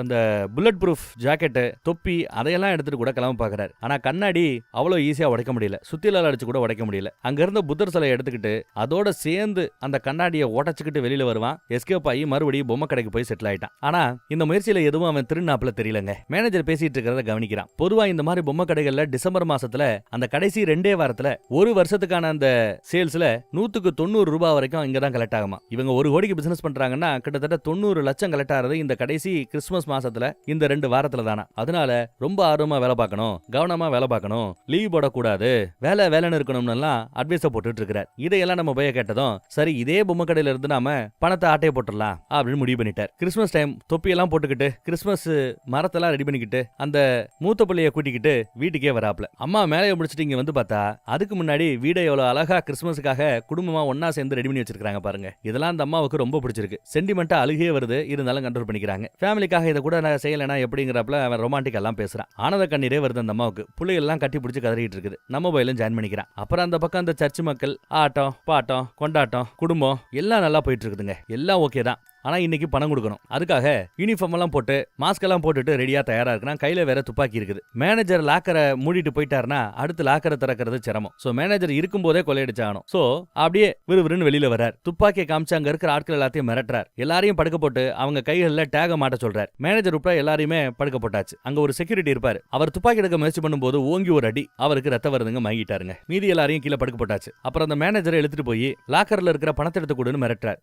அந்த புல்லட் ப்ரூஃப் ஜாக்கெட், தொப்பி அதையெல்லாம் எடுத்துட்டு கூட கிளம்ப பாக்குறாரு. ஆனா கண்ணாடி அவ்வளவு ஈஸியா உடைக்க முடியல. சுத்திலால அடிச்சு கூட உடைக்க முடியல. அங்க இருந்த புத்தர் சிலையை எடுத்துக்கிட்டு அதோட சேர்ந்து அந்த கண்ணாடியை உடைச்சுக்கிட்டு வெளியில வருவான். எஸ்கேப் ஆகி மறுபடியும் பொம்மை கடைக்கு போய் செட்டில் ஆயிட்டான். ஆனா இந்த முயற்சியில எதுவும் அவன் திருநாப்புல தெரியலங்க. மேனேஜர் பேசிட்டு இருக்கிறத கவனிக்கிறான். பொதுவா இந்த மாதிரி பொம்மை கடைகள்ல டிசம்பர் மாசத்துல அந்த கடைசி 2 வாரத்துல ஒரு வருஷத்துக்கான அந்த சேல்ஸ்ல 190 ரூபாய் வரைக்கும் இங்க தான் கலெக்ட் ஆகுமா. இவங்க 1 கோடிக்கு பிசினஸ் பண்றாங்கன்னா கிட்டத்தட்ட 90 லட்சம் கலெக்ட் ஆகிறது இந்த கடைசி கிறிஸ்துமஸ் மாசத்துல இந்த 2 வாரத்துல தானா. அதனால ரொம்ப ஆர்வமா வேலை பார்க்கணும், கவனமா வேலை பார்க்கணும், லீவ் போடக்கூடாது, வேலைன்னு இருக்கணும்னு அட்வைஸ் போட்டுட்டு இருக்கிறார். இதையெல்லாம் நம்ம போய் கேட்டதும் சரி இதே பொம்மை கடையில இருந்து நாம பணத்தை ஆட்டையை போட்டுடலாம் அப்படின்னு முடிவு பண்ணிட்டார். கிறிஸ்துமஸ் டைம் தொப்பியெல்லாம் போட்டுக்கிட்டு கிறிஸ்துமஸ் மரத்தெல்லாம் ரெடி பண்ணிக்கிட்டு அந்த மூத்த பிள்ளைய கூட்டிக்கிட்டு வீட்டுக்கே வராப்ல. அம்மா மேலைய முடிச்சுட்டு இங்க வந்து பார்த்தா அதுக்கு முன்னாடி வீடை எவ்வளவு அழகா கிறிஸ்துமஸுக்காக குடும்பமா ஒன்னா சேர்ந்து ரெடி பண்ணி வச்சிருக்காங்க பாருங்க. இதெல்லாம் அந்த அம்மாவுக்கு ரொம்ப பிடிச்சிருக்கு. சென்டிமெண்டா அழுகே வருது. இருந்தாலும் கண்ட்ரோல் பண்ணிக்கிறாங்க. ஃபேமிலிக்காக இதை கூட நான் செய்யலைனா எப்படிங்கிறப்பல அவன் ரொமான்டிக் எல்லாம் பேசுறான். ஆனந்த கண்ணீரே வருது அந்த அம்மாவுக்கு. பிள்ளைகள் எல்லாம் கட்டி பிடிச்சி கதறிட்டு இருக்குது. நம்ம போயிலும் ஜாயின் பண்ணிக்கிறான். அப்புறம் அந்த பக்கம் அந்த சர்ச் மக்கள் ஆட்டம் பாட்டம் கொண்டாட்டம் குடும்பம் எல்லாம் நல்லா போயிட்டு இருக்குதுங்க. எல்லாம் ஓகே தான். ஆனா இன்னைக்கு பணம் கொடுக்கணும். அதுக்காக யூனிஃபார்ம் எல்லாம் போட்டு மாஸ்க் எல்லாம் போட்டுட்டு ரெடியா தயாரா இருக்கிறான். கையில வேற துப்பாக்கி இருக்குது. மேனேஜர் லாக்கரை மூடிட்டு போயிட்டாருன்னா அடுத்து லாக்கரை திறக்கிறது சிரமம். சோ மேனேஜர் இருக்கும் போதே கொள்ளையடிச்சாகணும். சோ அப்படியே விறுவிறுன்னு வெளியில வரார். துப்பாக்கியை காமிச்சு அங்க இருக்கிற ஆட்கள் எல்லாத்தையும் மிரட்டுறார். எல்லாரையும் படுக்க போட்டு அவங்க கைகளில் டேக மாட்ட சொல்றார். மேனேஜர் உட்பட எல்லாரையுமே படுக்க போட்டாச்சு. அங்க ஒரு செக்யூரிட்டி இருப்பாரு. அவர் துப்பாக்கி எடுக்க முயற்சி பண்ணும்போது ஓங்கி ஒரு அடி. அவருக்கு ரத்த வருதுங்க, மயங்கிட்டாருங்க. மீதி எல்லாரையும் கீழே படுக்க போட்டாச்சு. அப்புறம் அந்த மேனேஜரை எடுத்துட்டு போய் லாக்கர்ல இருக்கிற பணத்தை எடுத்து கொடுன்னு மிரட்டுறார்.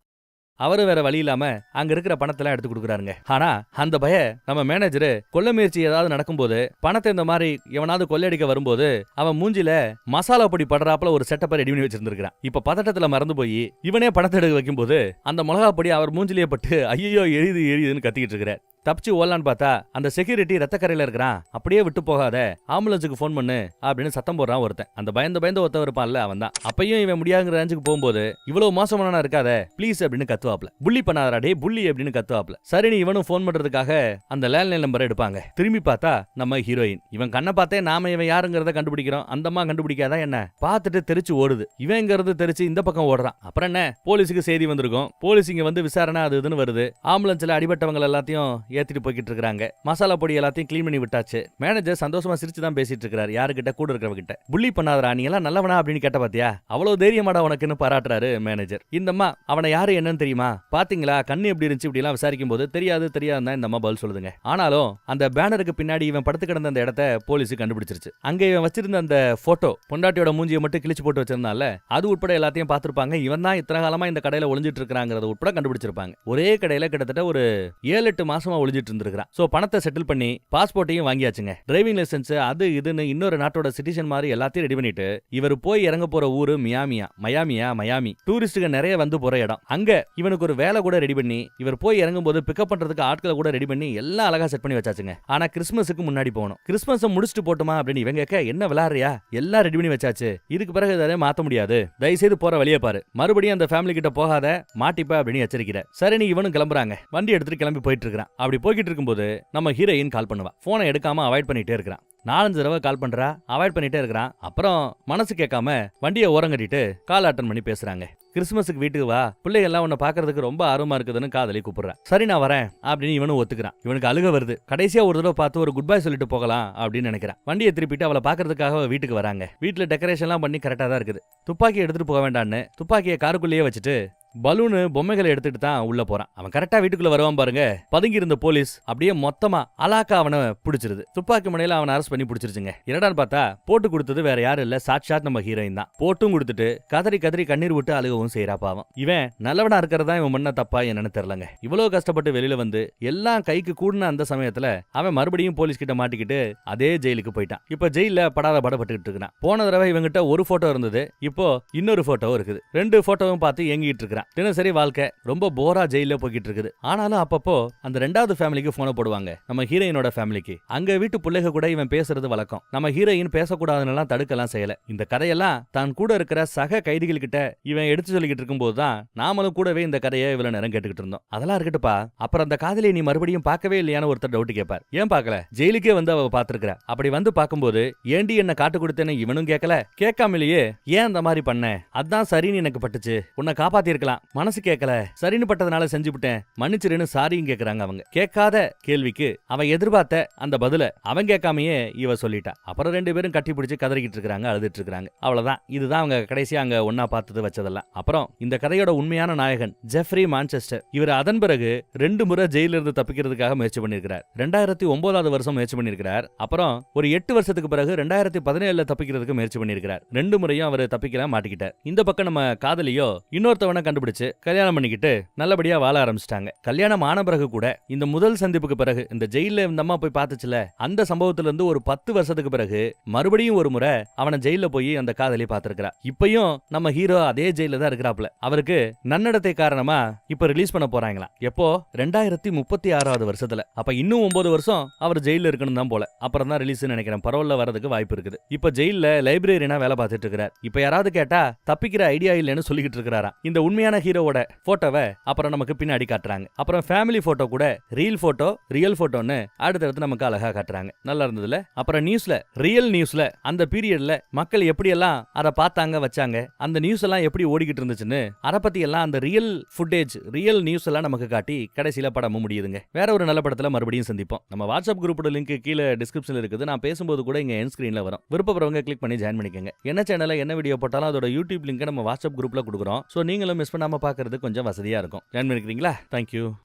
அவரு வேற வழி இல்லாம அங்க இருக்கிற பணத்தெல்லாம் எடுத்து கொடுக்குறாருங்க. ஆனா அந்த பய நம்ம மேனேஜரு கொள்ளை முயற்சி ஏதாவது நடக்கும்போது பணத்தை இந்த மாதிரி எவனாவது கொள்ளையடிக்க வரும்போது அவன் மூஞ்சில மசாலா பொடி படுறாப்புல ஒரு செட்டப்பை ரெடி பண்ணி வச்சிருந்திருக்கான். இப்ப பதட்டத்துல மறந்து போய் இவனே பணத்தை எடுக்க வைக்கும் போது அந்த மிளகா பொடி அவர் மூஞ்சிலேயே பட்டு ஐயோ எரியுதுன்னு கத்திக்கிட்டு இருக்கிறார். தப்பிச்சு ஓடலான்னு பார்த்தா அந்த செக்யூரிட்டி ரத்த கரையில இருக்கிறான். அப்படியே விட்டு போகாத, ஆம்புலன்ஸுக்கு போன் பண்ணு அப்படின்னு சத்தம் போடுறான் ஒருத்தன். அந்த பயந்து ஒருத்தன் இருப்பான்ல அவன் தான். அப்பயும் இவன் முடியாதுங்கிற ரேஞ்சுக்கு போகும்போது இவ்வளவு மோசமான இருக்காத ப்ளீஸ் அப்படின்னு கத்துவாப்ல. புள்ளி பண்ணாதடா டே புள்ளி அப்படின்னு கத்துவாப்ல. சரின்னு இவனும் போன் பண்றதுக்காக அந்த லேண்ட்லைன் நம்பரை எடுப்பாங்க. திரும்பி பார்த்தா நம்ம ஹீரோயின். இவன் கண்ணை பார்த்தே நாம இவன் யாருங்கிறத கண்டுபிடிக்கிறோம். அந்தம்மா கண்டுபிடிக்காதா என்ன? பார்த்துட்டு தெரிச்சு ஓடுது. இவங்கிறது தெரிச்சு இந்த பக்கம் ஓடுறான். அப்புறம் என்ன, போலீஸுக்கு செய்தி வந்திருக்கும். போலீஸ் இங்க வந்து விசாரணை அது இதுன்னு வருது. ஆம்புலன்ஸ்ல அடிபட்டவங்க எல்லாத்தையும் ஏத்திட்டு போய்கிட்டு இருக்காங்க. மசாலா பொடி எல்லாத்தையும் கிளீன் பண்ணி விட்டாச்சு. மேனேஜர் சந்தோஷமா சிரிச்சு தான் பேசிட்டு இருக்காரு. யாருக்கிட்ட? கூட இருக்கிறவங்க கிட்ட. புள்ளி பண்ணாதடா நீ எல்லாம் நல்லவனா அப்படின்னு கேட்ட பாத்தியா, அவ்வளவு தைரியமாடா உனக்குன்னு பாராட்டுறாரு மேனேஜர். இந்தம்மா அவனை யாரு என்னன்னு தெரியுமா, பாத்தீங்களா கண்ணு எப்படி இருந்துச்சு இப்படி எல்லாம் விசாரிக்கும் போது தெரியாதுதான் இந்த அம்மா பதில் சொல்லுதுங்க. ஆனாலும் அந்த பேனருக்கு பின்னாடி இவன் படுத்து கிடந்த அந்த இடத்த போலீஸ் கண்டுபிடிச்சிருச்சு. அங்க இவன் வச்சிருந்த அந்த போட்டோ பொண்டாட்டியோட மூஞ்சியை மட்டும் கிழிச்சு போட்டு வச்சிருந்தால அது உட்பட எல்லாத்தையும் பார்த்திருப்பாங்க. இவன் தான் இத்தனை காலமா இந்த கடையில ஒளிஞ்சிட்டு இருக்காங்கிறத உட்பட கண்டுபிடிச்சிருப்பாங்க. ஒரே கடையில கிட்டத்தட்ட ஒரு 7-8 மாசமா ஒளிஞ்சிட்டு இருந்திருக்கான். சோ பணத்தை செட்டில் பண்ணி பாஸ்போர்ட்டையும் வாங்கியாச்சுங்க. டிரைவிங் லைசென்ஸ் அது இதுன்னு இன்னொரு நாட்டோட சிட்டிசன் மாதிரி எல்லாத்தையும் ரெடி பண்ணிட்டு இவர் போய் இறங்க போற ஊரு மயாமி. டூரிஸ்டுங்க நிறைய வந்து போற இடம். அங்க இவனுக்கு ஒரு வேலை கூட ரெடி பண்ணி இவர் போய் இறங்கும் போது பிக்கப் பண்றதுக்கு ஆட்களை கூட ரெடி பண்ணி எல்லாம் அழகா செட் பண்ணி வச்சாச்சுங்க. ஆனா கிறிஸ்துமஸுக்கு முன்னாடி போகணும். கிறிஸ்துமஸ் முடிச்சுட்டு போட்டுமா அப்படின்னு இவங்க கேட்க, என்ன விளையாடுறியா, எல்லாம் ரெடி பண்ணி வச்சாச்சு, இதுக்கு பிறகு அதை மாத்த முடியாது, தயவுசெய்து போற வழியை பாரு, மறுபடியும் அந்த ஃபேமிலி கிட்ட போகாத மாட்டிப்பா அப்படின்னு எச்சரிக்கிறார். சரின்னு இவனும் கிளம்புறாங்க. வண்டி எடுத்துட்டு கிளம்பி போயிட்டு இருக்கான். அப்படி போய்கிட்டு இருக்கும்போது நம்ம ஹீரோயின் கால் பண்ணுவா. போனை எடுக்காம அவாய்ட் பண்ணிட்டே இருக்கிறான். 4-5 தடவை கால் பண்றா, அவாய்ட் பண்ணிட்டே இருக்கிறான். அப்புறம் மனசு கேட்காம வண்டியை ஓரம் கட்டிட்டு கால் அட்டன் பண்ணி பேசுறாங்க. கிறிஸ்துமஸுக்கு வீட்டுக்கு வா, பிள்ளைகள் எல்லாம் உன்னை பாக்குறதுக்கு ரொம்ப ஆர்வமா இருக்குதுன்னு காதலி கூப்பிடுறா. சரி நான் வரேன் அப்படின்னு இவனும் ஒத்துக்கிறான். இவனுக்கு அழுக வருது. கடைசியா ஒரு தடவை பார்த்து ஒரு குட் பை சொல்லிட்டு போகலாம் அப்படின்னு நினைக்கிறான். வண்டியை திருப்பிட்டு அவளை பாக்குறதுக்காக வீட்டுக்கு வராங்க. வீட்டுல டெக்கரேஷன் எல்லாம் பண்ணி கரெக்டா தான் இருக்குது. துப்பாக்கி எடுத்துட்டு போக வேண்டான்னு துப்பாக்கியை காருக்குள்ளேயே வச்சுட்டு பலூனு பொம்மைகளை எடுத்துட்டு தான் உள்ள போறான். அவன் கரெக்டா வீட்டுக்குள்ள வருவான் பாருங்க. பதுங்கி இருந்த போலீஸ் அப்படியே மொத்தமா அலாக்கா அவனை பிடிச்சிருது. துப்பாக்கி முனையில அவனை அரெஸ்ட் பண்ணி பிடிச்சிருச்சுங்க. என்னடான்னு பார்த்தா போட்டு கொடுத்தது வேற யாரும் இல்ல, சாட்சாத் நம்ம ஹீரோயின் தான். போட்டும் கொடுத்துட்டு கதறி கண்ணீர் விட்டு அழுகவும் செய்யறா பாவம். இவன் நல்லவனா இருக்கிறதா இவன் முன்ன தப்பா என்னன்னு தெரியலங்க. இவ்வளவு கஷ்டப்பட்டு வெளியில வந்து எல்லாம் கைக்கு கூடின அந்த சமயத்துல அவன் மறுபடியும் போலீஸ் கிட்ட மாட்டிக்கிட்டு அதே ஜெயிலுக்கு போயிட்டான். இப்ப ஜெயில படாத படப்பட்டுக்கிட்டு இருக்கான். போன தடவை இவங்கிட்ட ஒரு போட்டோ இருந்தது, இப்போ இன்னொரு போட்டோ இருக்குது. 2 போட்டோவும் பார்த்து ஏங்கிட்டு இருக்கிறான். அவ்வளவுதான் தினசரி வாழ்க்கை ரொம்ப போரா ஜெயில போய்கிட்டு இருக்குது. ஆனாலும் அப்பப்போ அந்த ரெண்டாவது ஃபேமிலிக்கு போன போடுவாங்க, நம்ம ஹீரோயினோட ஃபேமிலிக்கு. அங்க வீட்டு பிள்ளைக கூட இவன் பேசுறது வழக்கம். நம்ம ஹீரோயின் பேசக்கூடாதுன்னு தடுக்கலாம் செய்யல. இந்த கதையெல்லாம் தான் கூட இருக்கிற சக கைதிகள் கிட்ட இவன் எடுத்து சொல்லிக்கிட்டு இருக்கும்போது தான் நாமளும் கூடவே இந்த கதையை இவ்வளவு நேரம் கேட்டுக்கிட்டு இருந்தோம். அதெல்லாம் இருக்கட்டுப்பா, அப்புறம் அந்த காதலியை நீ மறுபடியும் பார்க்கவே இல்லையான்னு ஒருத்தர் டவுட் கேட்பார். ஏன் பார்க்கல? ஜெயிலுக்கே வந்து அவ பாத்துருக்கா. அப்படி வந்து பார்க்கும்போது ஏண்டி என்ன காட்டு கொடுத்தேன்னு இவனும் கேட்கல, கேட்காமலேயே ஏன் அந்த மாதிரி பண்ண, அதான் சரின்னு எனக்கு பட்டுச்சு, உன்னை காப்பாத்தி இருக்கலாம், மனசு கேட்கல, சரின்னு பட்டதுனால செஞ்சுவிட்டேன், மன்னிச்சிருன்னு சாரியும் கேட்கறாங்க. அவங்க கேட்காத கேள்விக்கு அவன் எதிர்பார்த்த அந்த பதில அவன் கேட்காமயே இவ சொல்லிட்டா. அப்புறம் ரெண்டு பேரும் கட்டி பிடிச்சு கதறிக்கிட்டு இருக்காங்க, அழுதுட்டு இருக்காங்க. அவ்வளவுதான். இதுதான் அவங்க கடைசியா அங்க ஒன்னா பார்த்தது வச்சதெல்லாம். அப்புறம் இந்த கதையோட உண்மையான நாயகன் ஜெஃப்ரி மான்செஸ்டர். இவர் அதன் பிறகு 2 முறை ஜெயில இருந்து தப்பிக்கிறதுக்காக முயற்சி பண்ணிருக்கிறார். 2009வது வருஷம் முயற்சி பண்ணிருக்கிறார். அப்புறம் ஒரு 8 வருஷத்துக்கு பிறகு 2017ல தப்பிக்கிறதுக்கு முயற்சி பண்ணிருக்கிறார். 2 முறையும் அவர் தப்பிக்கல, மாட்டிக்கிட்டார். இந்த பக்கம் நம்ம காதலியோ இன்னொருத்தவனை கண்டுபிடிச்சு கல்யாணம் பண்ணிக்கிட்டு நல்லபடியா வாழ ஆரம்பிச்சிட்டாங்க. கல்யாணம் ஆன பிறகு கூட இந்த முதல் சந்திப்புக்கு பிறகு இந்த ஜெயில இந்த அம்மா போய் பார்த்துச்சுல, அந்த சம்பவத்துல இருந்து ஒரு 10 வருஷத்துக்கு பிறகு மறுபடியும் ஒரு முறை அவனை ஜெயில போய் அந்த காதலி பார்த்திருக்கிறா. இப்பயும் நம்ம ஹீரோ அதே ஜெயில தான் இருக்கிறாப்ல. அவருக்கு நன்னடத்தை காரணமா இப்ப ரிலீஸ் பண்ண போறாங்களாம். எப்போ? 2036வது வருஷத்துல. அப்ப இன்னும் 9 வருஷம் அவர் ஜெயில இருக்கணும் தான் போல. அப்புறம் தான் ரிலீஸ் நினைக்கிறேன். பரவல்ல வரதுக்கு வாய்ப்பு இருக்குது. இப்ப ஜெயில லைப்ரரியனா வேலை பார்த்துட்டு இருக்கிறார். இப்ப யாராவது கேட்டா தப்பிக்கிற ஐடியா இல்லைன்னு சொல்லிக்கிட்டு இருக்கிறாராம். இந்த உண்மையான ஹீரோவோட போட்டோவை அப்புறம் நமக்கு பின்னாடி காட்டுறாங்க. அப்புறம் ஃபேமிலி போட்டோ கூட ரீல் போட்டோ, ரியல் போட்டோன்னு அடுத்தடுத்து நமக்கு அழகா காட்டுறாங்க. நல்லா இருந்ததுல. அப்புறம் நியூஸ்ல, ரியல் நியூஸ்ல அந்த பீரியட்ல மக்கள் எப்படி எல்லாம் அதை பார்த்தாங்க வச்சாங்க, அந்த நியூஸ் எல்லாம் எப்படி ஓடிக்கிட்டு இருந்துச்சுன்னு அதை பத்தி எல்லாம் அந்த ரியல் ஃபுட்டேஜ், ரியல் நியூஸ் எல்லாம் நமக்கு காட்டி கடைசியில படமும் முடியுதுங்க. வேற ஒரு நல்ல படத்துல மறுபடியும் சந்திப்போம். நம்ம வாட்ஸ்அப் குரூப்போட லிங்க் கீழே டிஸ்கிரிப்ஷன்ல இருக்குது. நான் பேசும்போது கூட இங்க என் ஸ்கிரீன்ல வரும். விருப்பப்படுறவங்க கிளிக் பண்ணி ஜாயின் பண்ணிக்கங்க. என்ன சேனல்ல என்ன வீடியோ போட்டாலும் அதோட யூடியூப் லிங்க் நம்ம வாட்ஸ்அப் குரூப்ல கொடுக்குறோம். சோ நீங்களும் மிஸ் பண்ணாம பாக்குறது கொஞ்சம் வசதியா இருக்கும். ஜாயின் பண்ணிக்கிறீங்களா? தேங்க்யூ.